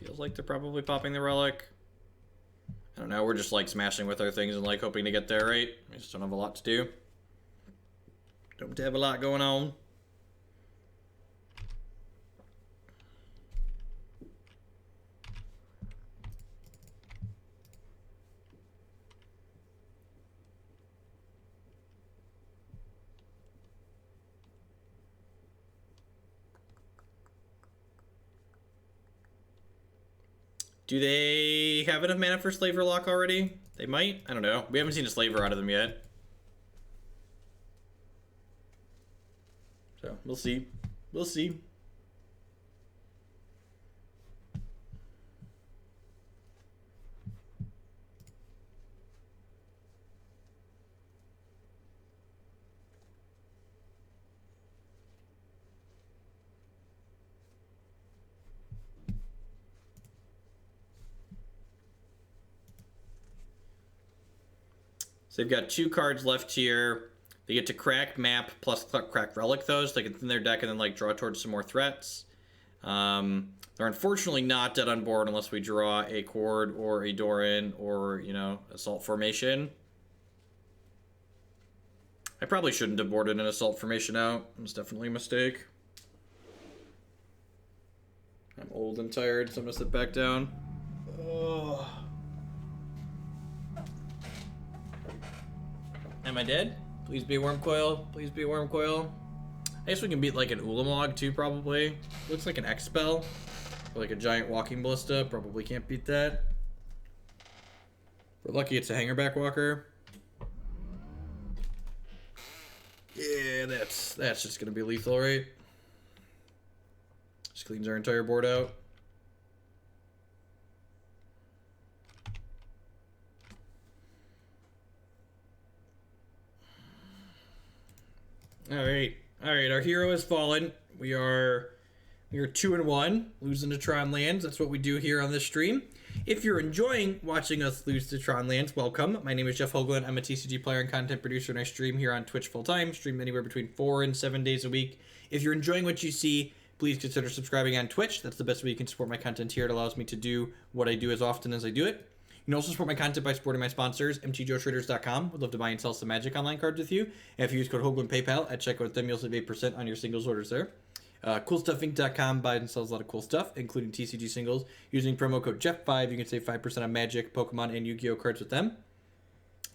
Feels like they're probably popping the Relic. I don't know, we're just like smashing with our things and like hoping to get there, right? We just don't have a lot to do. Don't have a lot going on. Do they have enough mana for Slaver Lock already? They might? I don't know. We haven't seen a Slaver out of them yet. So, we'll see. We'll see. So they've got 2 cards left here. They get to crack map plus crack relic those. They can thin their deck and then like draw towards some more threats. They're unfortunately not dead on board unless we draw a Chord or a Doran or, you know, Assault Formation. I probably shouldn't have boarded an Assault Formation out. It was definitely a mistake. I'm old and tired, so I'm gonna sit back down. Oh. Am I dead? Please be a Worm Coil. Please be a Worm Coil. I guess we can beat like an Ulamog too, probably. Looks like an X spell. Or like a giant walking ballista. Probably can't beat that. We're lucky it's a Hangerback Walker. Yeah, that's just gonna be lethal, right? Just cleans our entire board out. All right, our hero has fallen. We are 2-1, losing to Tron Lands. That's what we do here on this stream. If you're enjoying watching us lose to Tron Lands, welcome. My name is Jeff Hoagland. I'm a TCG player and content producer, and I stream here on Twitch full-time. Stream anywhere between 4 and 7 days a week. If you're enjoying what you see, please consider subscribing on Twitch. That's the best way you can support my content here. It allows me to do what I do as often as I do it. You can also support my content by supporting my sponsors, mtgotraders.com. Would love to buy and sell some Magic Online cards with you. And if you use code Hoagland PayPal at checkout, then you'll save 8% on your singles orders there. CoolStuffInc.com buys and sells a lot of cool stuff, including TCG singles. Using promo code Jeff5, you can save 5% on Magic, Pokemon, and Yu-Gi-Oh cards with them.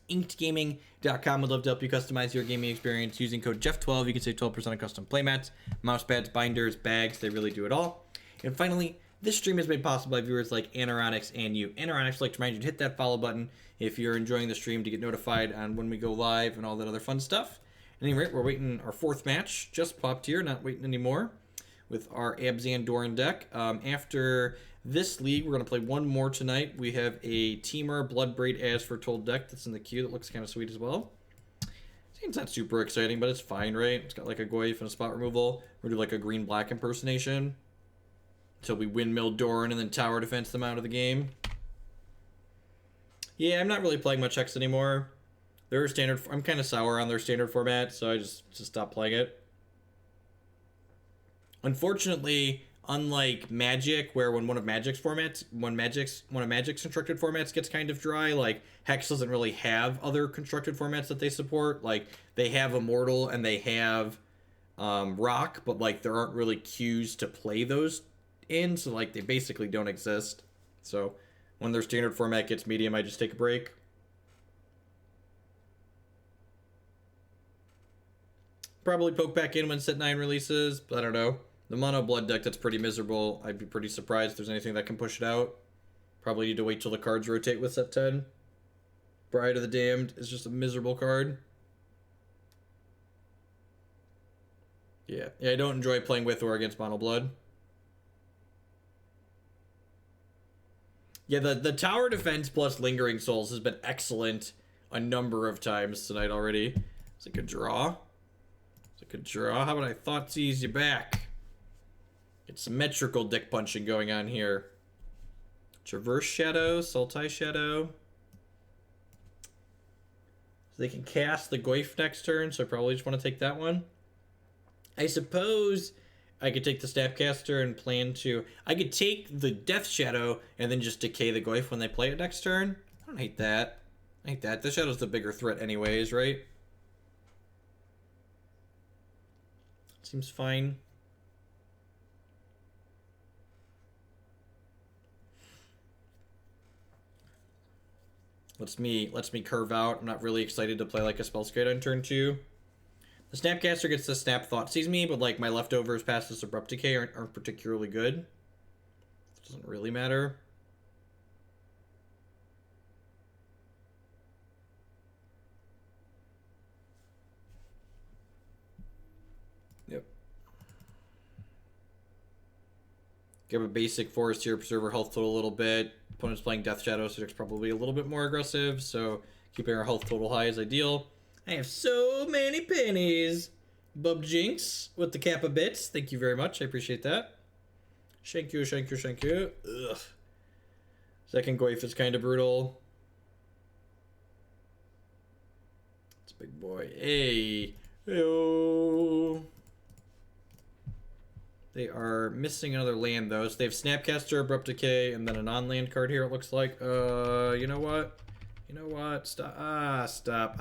InkedGaming.com would love to help you customize your gaming experience. Using code Jeff12, you can save 12% on custom playmats, mousepads, binders, bags. They really do it all. And finally, this stream is made possible by viewers like Anoronics and you. Anoronics like to remind you to hit that follow button if you're enjoying the stream to get notified on when we go live and all that other fun stuff. At any rate, we're waiting. Our 4th match just popped here, not waiting anymore, with our Abzan Doran deck. After this league, we're going to play one more tonight. We have a Temur Bloodbraid As Foretold deck that's in the queue that looks kind of sweet as well. Seems not super exciting, but it's fine, right? It's got like a Goyf and a spot removal. We're going to do like a green-black impersonation until we windmill Doran and then tower defense them out of the game. Yeah, I'm not really playing much X anymore. Their standard, I'm kind of sour on their standard format, so I just stopped playing it. Unfortunately, unlike Magic, where when one of Magic's constructed formats gets kind of dry, like Hex doesn't really have other constructed formats that they support. Like they have Immortal and they have Rock, but like there aren't really queues to play those in, so like they basically don't exist. So when their standard format gets medium, I just take a break. Probably poke back in when set 9 releases, but I don't know. The mono blood deck, that's pretty miserable. I'd be pretty surprised if there's anything that can push it out. Probably need to wait till the cards rotate with set 10. Bride of the Damned is just a miserable card. Yeah, I don't enjoy playing with or against mono blood. Yeah, the tower defense plus Lingering Souls has been excellent a number of times tonight already. It's a good draw. It's a good draw. How about I Thoughtseize you back? Get symmetrical dick punching going on here. Traverse Shadow, Sultai Shadow. So they can cast the Goyf next turn, so I probably just want to take that one. I suppose I could take the Snapcaster and plan to... I could take the Death Shadow and then just decay the Goyf when they play it next turn. I don't hate that. I hate that. The Shadow's the bigger threat anyways, right? Seems fine. Lets me curve out. I'm not really excited to play like a Spellskite on turn 2. The Snapcaster gets to Snap Thoughtseize me, but like my leftovers past this Abrupt Decay aren't particularly good. It doesn't really matter. Give a basic forest here, preserve our health total a little bit. Opponent's playing Death Shadow, so it's probably a little bit more aggressive, so keeping our health total high is ideal. I have so many pennies. Bub Jinx with the Kappa bits. Thank you very much. I appreciate that. Thank you, thank you, thank you. Ugh. Second Goyf is kind of brutal. It's a big boy. Hey. Heyo. They are missing another land, though. So they have Snapcaster, Abrupt Decay, and then a non-land card here, it looks like. You know what? You know what? Stop. Ah, stop.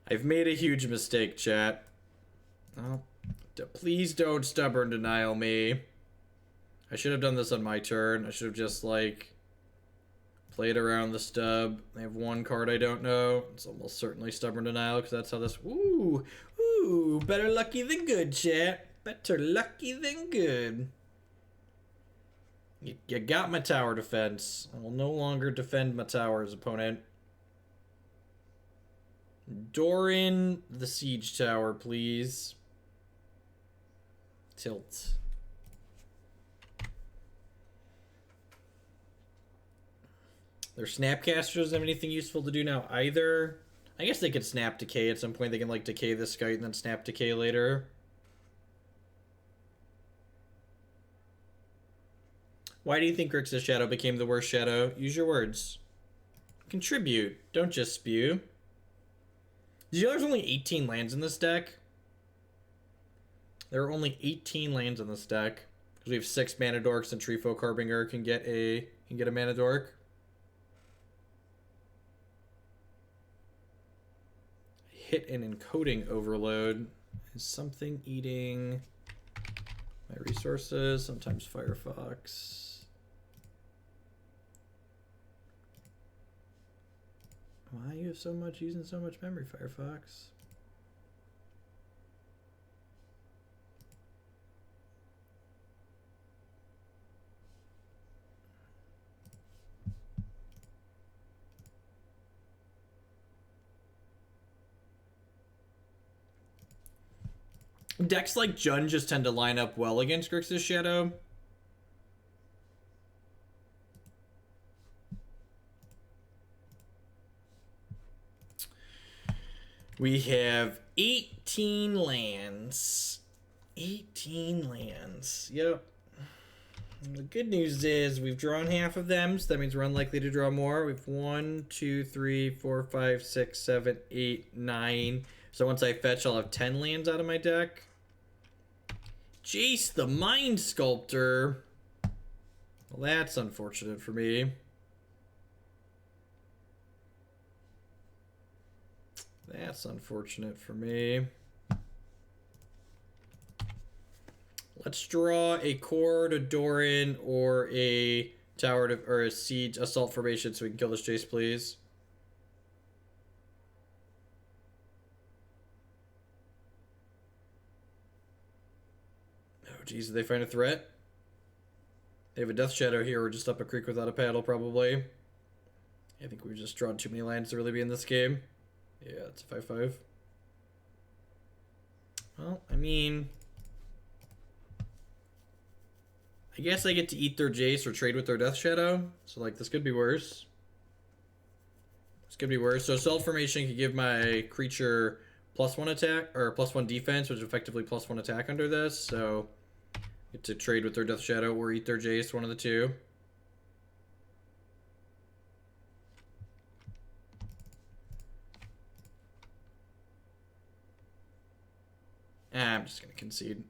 I've made a huge mistake, chat. Oh, please don't stubborn denial me. I should have done this on my turn. I should have just, like, played around the stub. I have one card I don't know. It's almost certainly stubborn denial, because that's how this... Ooh, better lucky than good, chat. Better lucky than good. You got my tower defense. I will no longer defend my towers, opponent. Doran the siege tower, please. Tilt. Their Snapcasters have anything useful to do now either? I guess they could Snap Decay at some point. They can, like, decay this guy and then Snap Decay later. Why do you think Grixis Shadow became the worst shadow? Use your words. Contribute. Don't just spew. Did you know there's only 18 lands in this deck? There are only 18 lands in this deck. Because we have 6 mana dorks and Treefolk Harbinger can get a mana dork. Hit an encoding overload. Is something eating my resources? Sometimes Firefox. Why you have using so much memory, Firefox? Decks like Jund just tend to line up well against Grixis Shadow. We have 18 lands. 18 lands. Yep. And the good news is we've drawn half of them, so that means we're unlikely to draw more. We have 1, 2, 3, 4, 5, 6, 7, 8, 9. So once I fetch, I'll have 10 lands out of my deck. Jace the Mind Sculptor. Well, that's unfortunate for me. That's unfortunate for me. Let's draw a Chord, a Doran, or a Tower to, or a Siege Assault formation so we can kill this Jace, please. Oh, geez, did they find a threat? They have a Death Shadow here. We're just up a creek without a paddle, probably. I think we've just drawn too many lands to really be in this game. Yeah, it's a 5/5. Well, I mean... I guess I get to eat their Jace or trade with their Death Shadow. So, like, this could be worse. This could be worse. So, Assault Formation could give my creature +1 attack, or +1 defense, which is effectively +1 attack under this. So, get to trade with their Death Shadow or eat their Jace, one of the two. I'm just going to concede.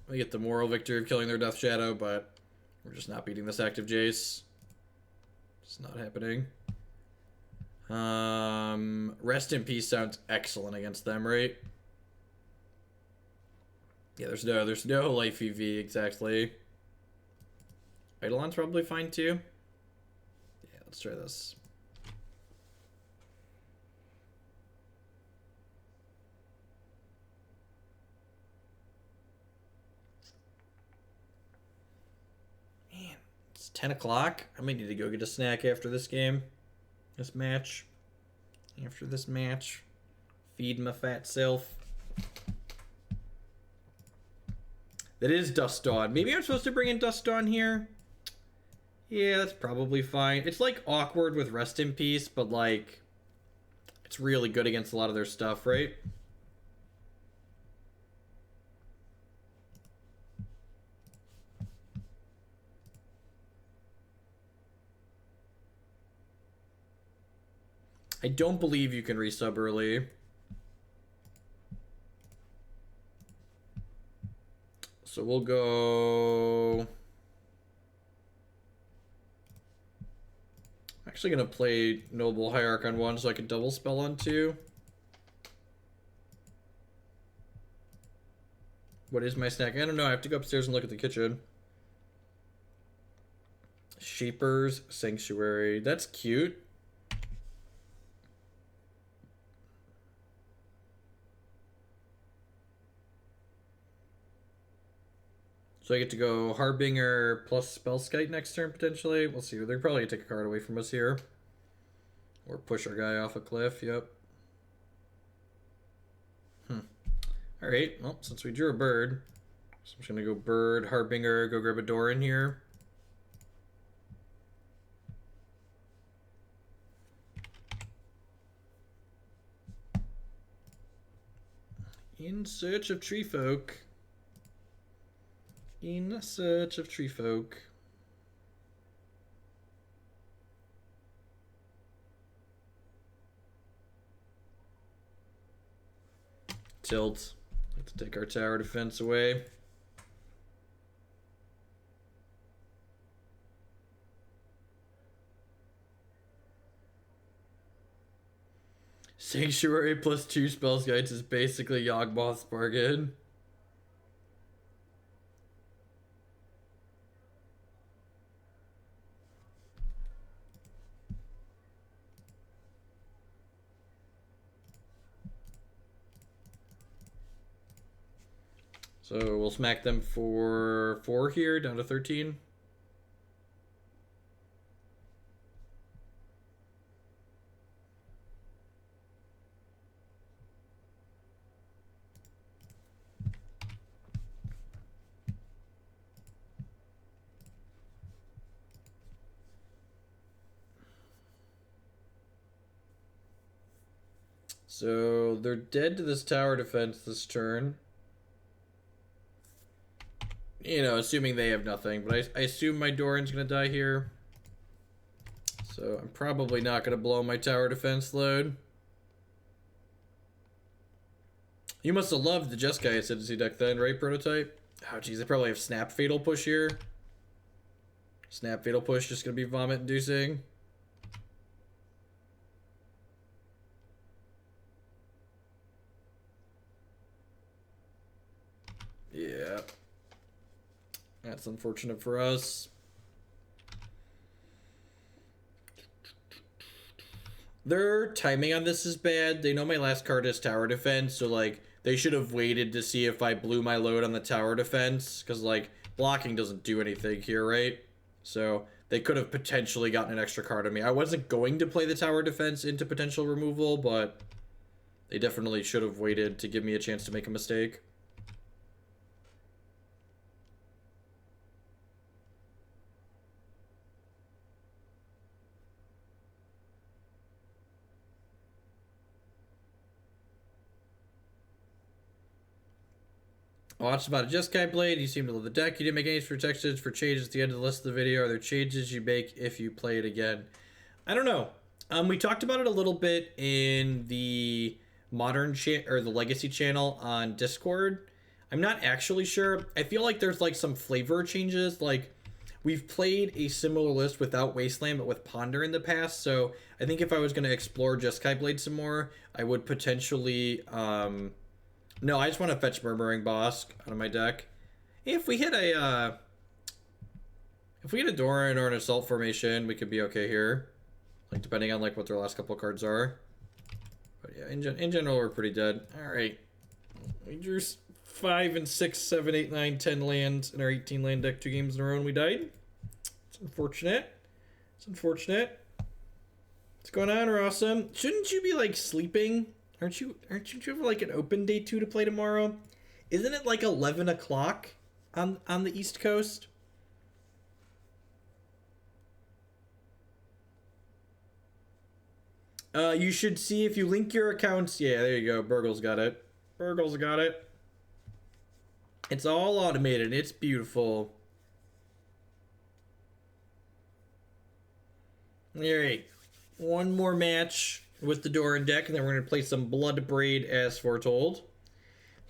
We get the moral victory of killing their Death Shadow, but we're just not beating this active Jace. It's not happening. Rest in Peace sounds excellent against them, right? Yeah, there's no life EV exactly. Eidolon's probably fine too. Yeah, let's try this. Man, it's 10 o'clock. I may need to go get a snack after this game. This match. After this match. Feed my fat self. That is Dusk Dawn. Maybe I'm supposed to bring in Dusk Dawn here. Yeah, that's probably fine. It's like awkward with Rest in Peace, but like it's really good against a lot of their stuff, right? I don't believe you can resub early. So we'll go... I'm actually going to play Noble Hierarch on 1 so I can double spell on 2. What is my snack? I don't know. I have to go upstairs and look at the kitchen. Shaper's Sanctuary. That's cute. So I get to go Harbinger plus Spellskite next turn, potentially. We'll see. They're probably going to take a card away from us here. Or push our guy off a cliff. Yep. Alright. Well, since we drew a bird, so I'm just going to go Bird, Harbinger, go grab a Doran here. In search of Treefolk. In search of Treefolk. Tilt. Have to take our tower defense away. Sanctuary plus 2 Spellskites is basically Yawgmoth's bargain. So we'll smack them for 4 here, down to 13. So they're dead to this tower defense this turn. You know, assuming they have nothing. But I assume my Doran's going to die here. So I'm probably not going to blow my tower defense load. You must have loved the Jeskai Ascendancy deck then, right, Prototype? Oh, jeez, they probably have Snap Fatal Push here. Snap Fatal Push just going to be vomit-inducing. Yeah. That's unfortunate for us. Their timing on this is bad. They know my last card is tower defense, so like they should have waited to see if I blew my load on the tower defense, because like blocking doesn't do anything here, right? So they could have potentially gotten an extra card on me. I wasn't going to play the tower defense into potential removal, but they definitely should have waited to give me a chance to make a mistake. I watched about a Jeskai Blade. You seem to love the deck. You didn't make any protections for changes at the end of the list of the video. Are there changes you make if you play it again? I don't know. We talked about it a little bit in the modern or the legacy channel on Discord. I'm not actually sure. I feel like there's like some flavor changes. Like we've played a similar list without Wasteland but with Ponder in the past. So I think if I was going to explore Jeskai Blade some more, I would potentially no, I just want to fetch Murmuring Bosk out of my deck. If we hit a Doran or an Assault formation, we could be okay here. Like depending on like what their last couple of cards are. But yeah, in general, we're pretty dead. All right, we drew 5 and 6, 7, 8, 9, 10 lands in our 18 land deck 2 games in a row, and we died. It's unfortunate. It's unfortunate. What's going on, Rossum? Shouldn't you be like sleeping? Aren't you have like an open day 2 to play tomorrow? Isn't it like 11 o'clock? on the East Coast. You should see if you link your accounts. Yeah, there you go. Burgle's got it. Burgle's got it. It's all automated. It's beautiful. Alright. One more match with the Doran deck, and then we're going to play some Bloodbraid as foretold.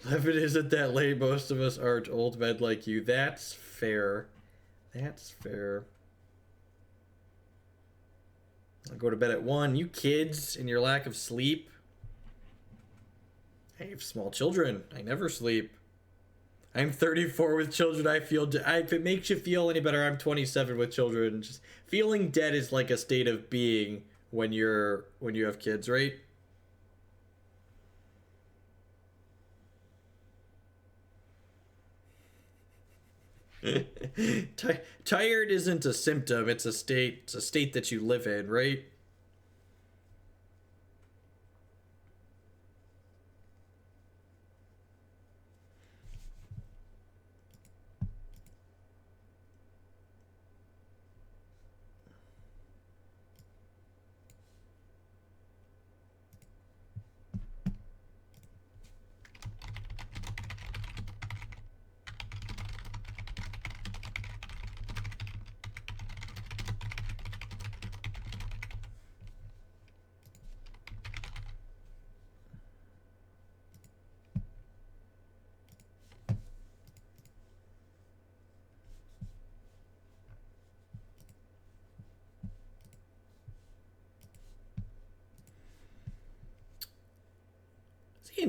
If it isn't that late, most of us aren't old men like you. That's fair. That's fair. I'll go to bed at 1. You kids and your lack of sleep. I have small children. I never sleep. I'm 34 with children. I feel if it makes you feel any better, I'm 27 with children. Just feeling dead is like a state of being when you have kids, right? Tired isn't a symptom, it's a state. It's a state that you live in, right?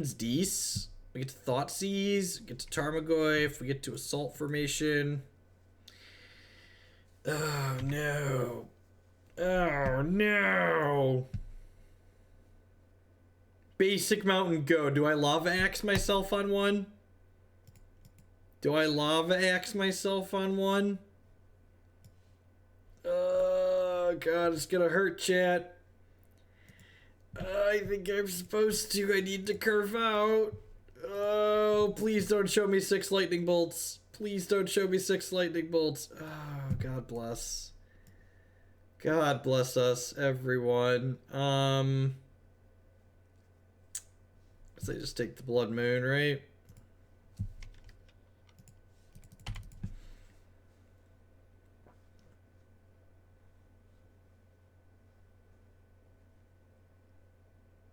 Dece. We get to Thoughtseize, we get to Tarmogoyf, we get to Assault Formation. Oh no. Oh no. Basic Mountain Go. Do I Lava Axe myself on one? Do I Lava Axe myself on one? Oh god, it's gonna hurt, chat. I think I'm supposed to. I need to curve out. Oh, please don't show me 6 lightning bolts. Please don't show me 6 lightning bolts. Oh, God bless. God bless us, everyone. So I just take the Blood Moon, right?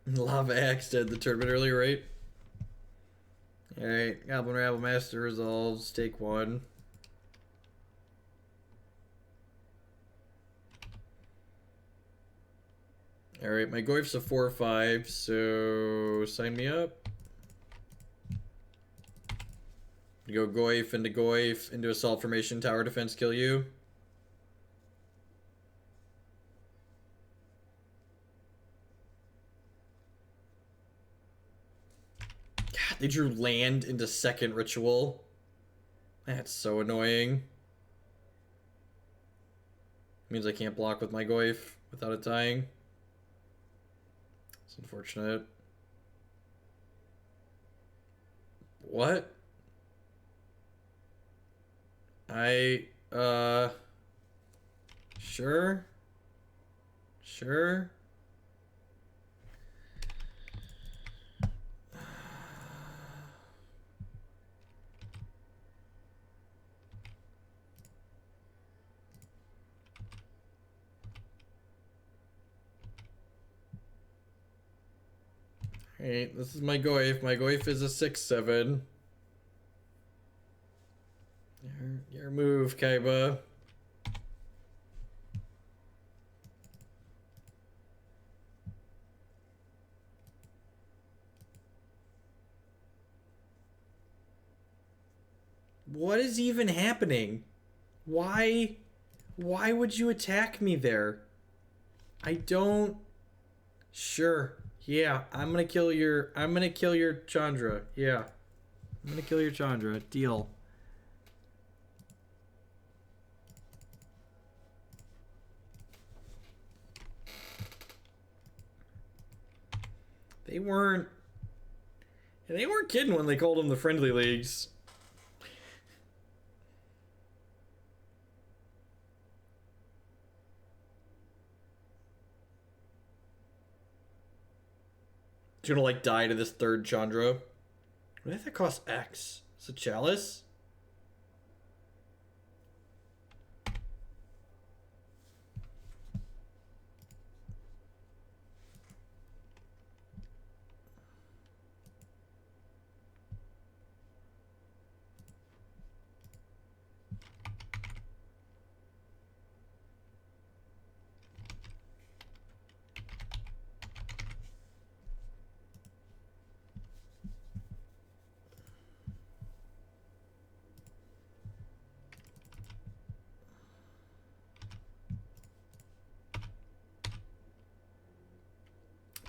Lava Axe did the tournament earlier, right? Alright, Goblin Rabble Master resolves, take 1. Alright, my Goyf's a 4/5, so sign me up. Go Goyf, into Assault Formation, Tower Defense, kill you. They drew land into second ritual. That's so annoying. Means I can't block with my Goyf without it dying. It's unfortunate. What? Sure. Sure. Alright, this is my Goyf. My Goyf is a 6/7. Your move, Kaiba. What is even happening? Why would you attack me there? I don't... Sure. Yeah, I'm gonna kill your Chandra. Yeah. I'm gonna kill your Chandra. Deal. They weren't kidding when they called them the Friendly Leagues. It's gonna like die to this third Chandra. What if that costs X? Is it Chalice?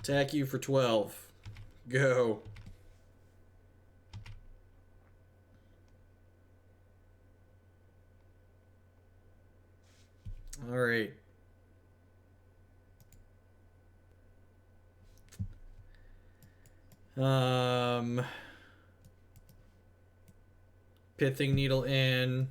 Attack you for 12. Go. All right. Pithing Needle in.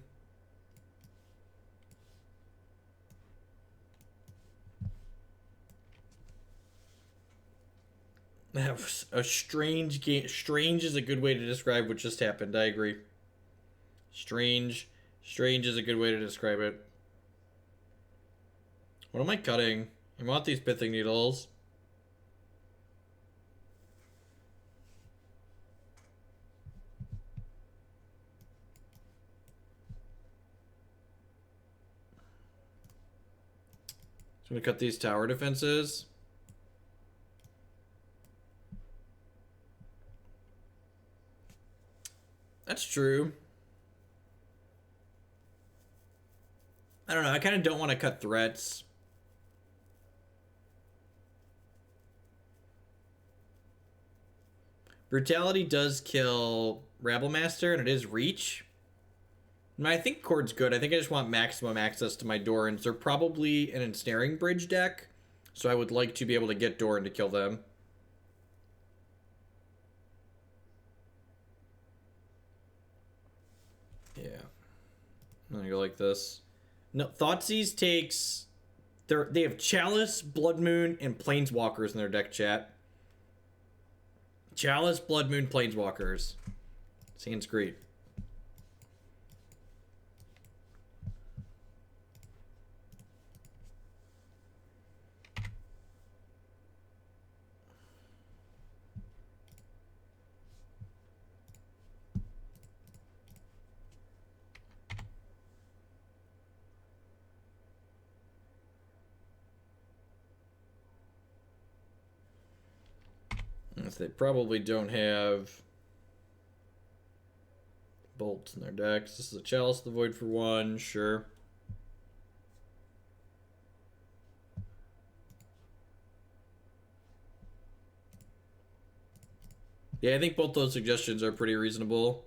That was a strange game. Strange is a good way to describe what just happened. I agree. Strange. Strange is a good way to describe it. What am I cutting? I want these Pithing Needles. So I'm going to cut these tower defenses. That's true. I don't know. I kind of don't want to cut threats. Brutality does kill Rabblemaster, and it is reach. And I think Chord's good. I think I just want maximum access to my Dorans. They're probably an Ensnaring Bridge deck, so I would like to be able to get Doran to kill them. Yeah. I'm gonna go like this. No, Thoughtseize takes... They have Chalice, Blood Moon, and Planeswalkers in their deck, chat. Chalice, Blood Moon, Planeswalkers. Seems great. They probably don't have bolts in their decks. This is a Chalice of the Void for 1, sure. Yeah, I think both those suggestions are pretty reasonable.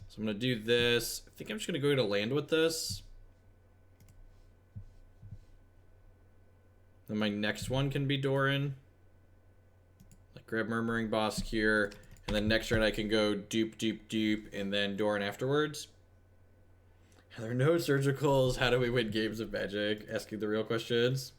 So I'm going to do this. I think I'm just going to go to land with this. Then my next one can be Doran. Like grab Murmuring Bosk here. And then next turn I can go dupe, dupe, dupe, and then Doran afterwards. Are there no surgicals? How do we win games of Magic? Asking the real questions.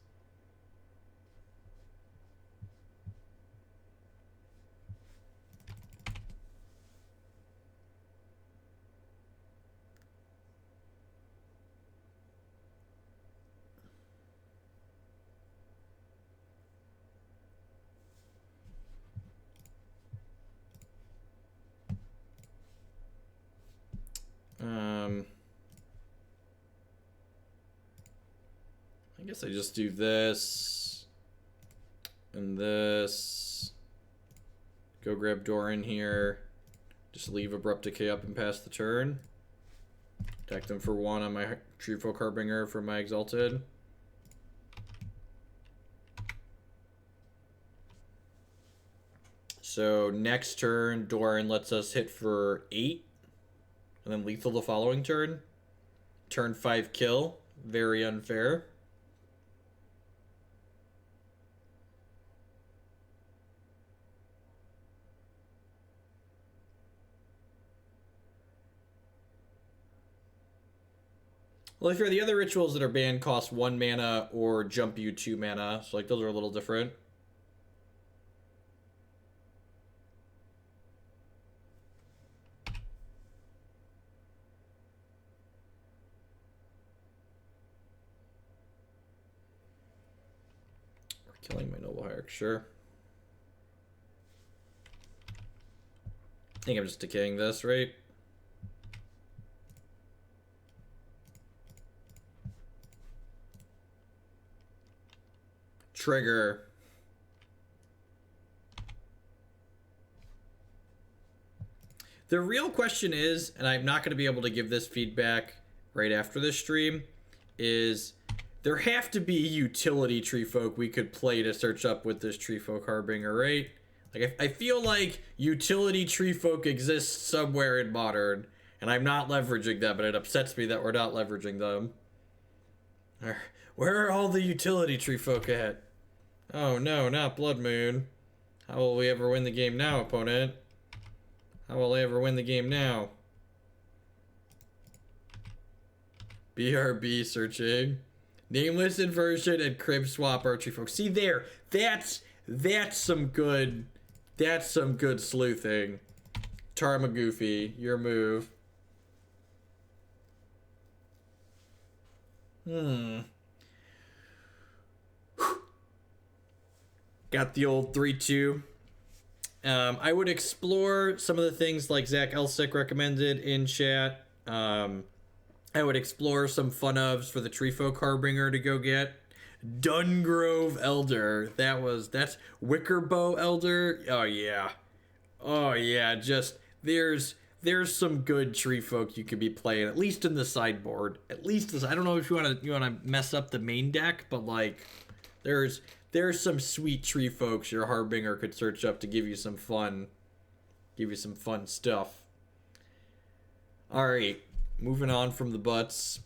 I guess I just do this and this. Go grab Doran here. Just leave Abrupt Decay up and pass the turn. Attack them for 1 on my Treefolk Harbinger for my Exalted. So next turn, Doran lets us hit for 8. And then lethal the following turn. Turn 5 kill. Very unfair. Well, if you're the other rituals that are banned cost 1 mana or jump you 2 mana, so like those are a little different. We're killing my Noble Hierarch, sure. I think I'm just decaying this, right? Trigger. The real question is, and I'm not going to be able to give this feedback right after this stream, is there have to be utility Treefolk we could play to search up with this Treefolk Harbinger, right? Like, I feel like utility Treefolk exists somewhere in Modern, and I'm not leveraging them, and it upsets me that we're not leveraging them. Where are all the utility Treefolk at? Oh no, not Blood Moon. How will we ever win the game now, opponent? How will I ever win the game now? BRB searching. Nameless Inversion and Crib Swap are Treefolk. See there, that's some good sleuthing. Tarmogoyf, your move. Got the old 3-2. I would explore some of the things like Zach Elsick recommended in chat. I would explore some fun ofs for the Treefolk Harbinger to go get. Dungrove Elder. That's Wickerbow Elder. Oh yeah. Just there's some good Treefolk you could be playing, at least in the sideboard. At least this, I don't know if you wanna mess up the main deck, but like there's some sweet Treefolks your Harbinger could search up to give you some fun stuff. Alright, moving on from the butts.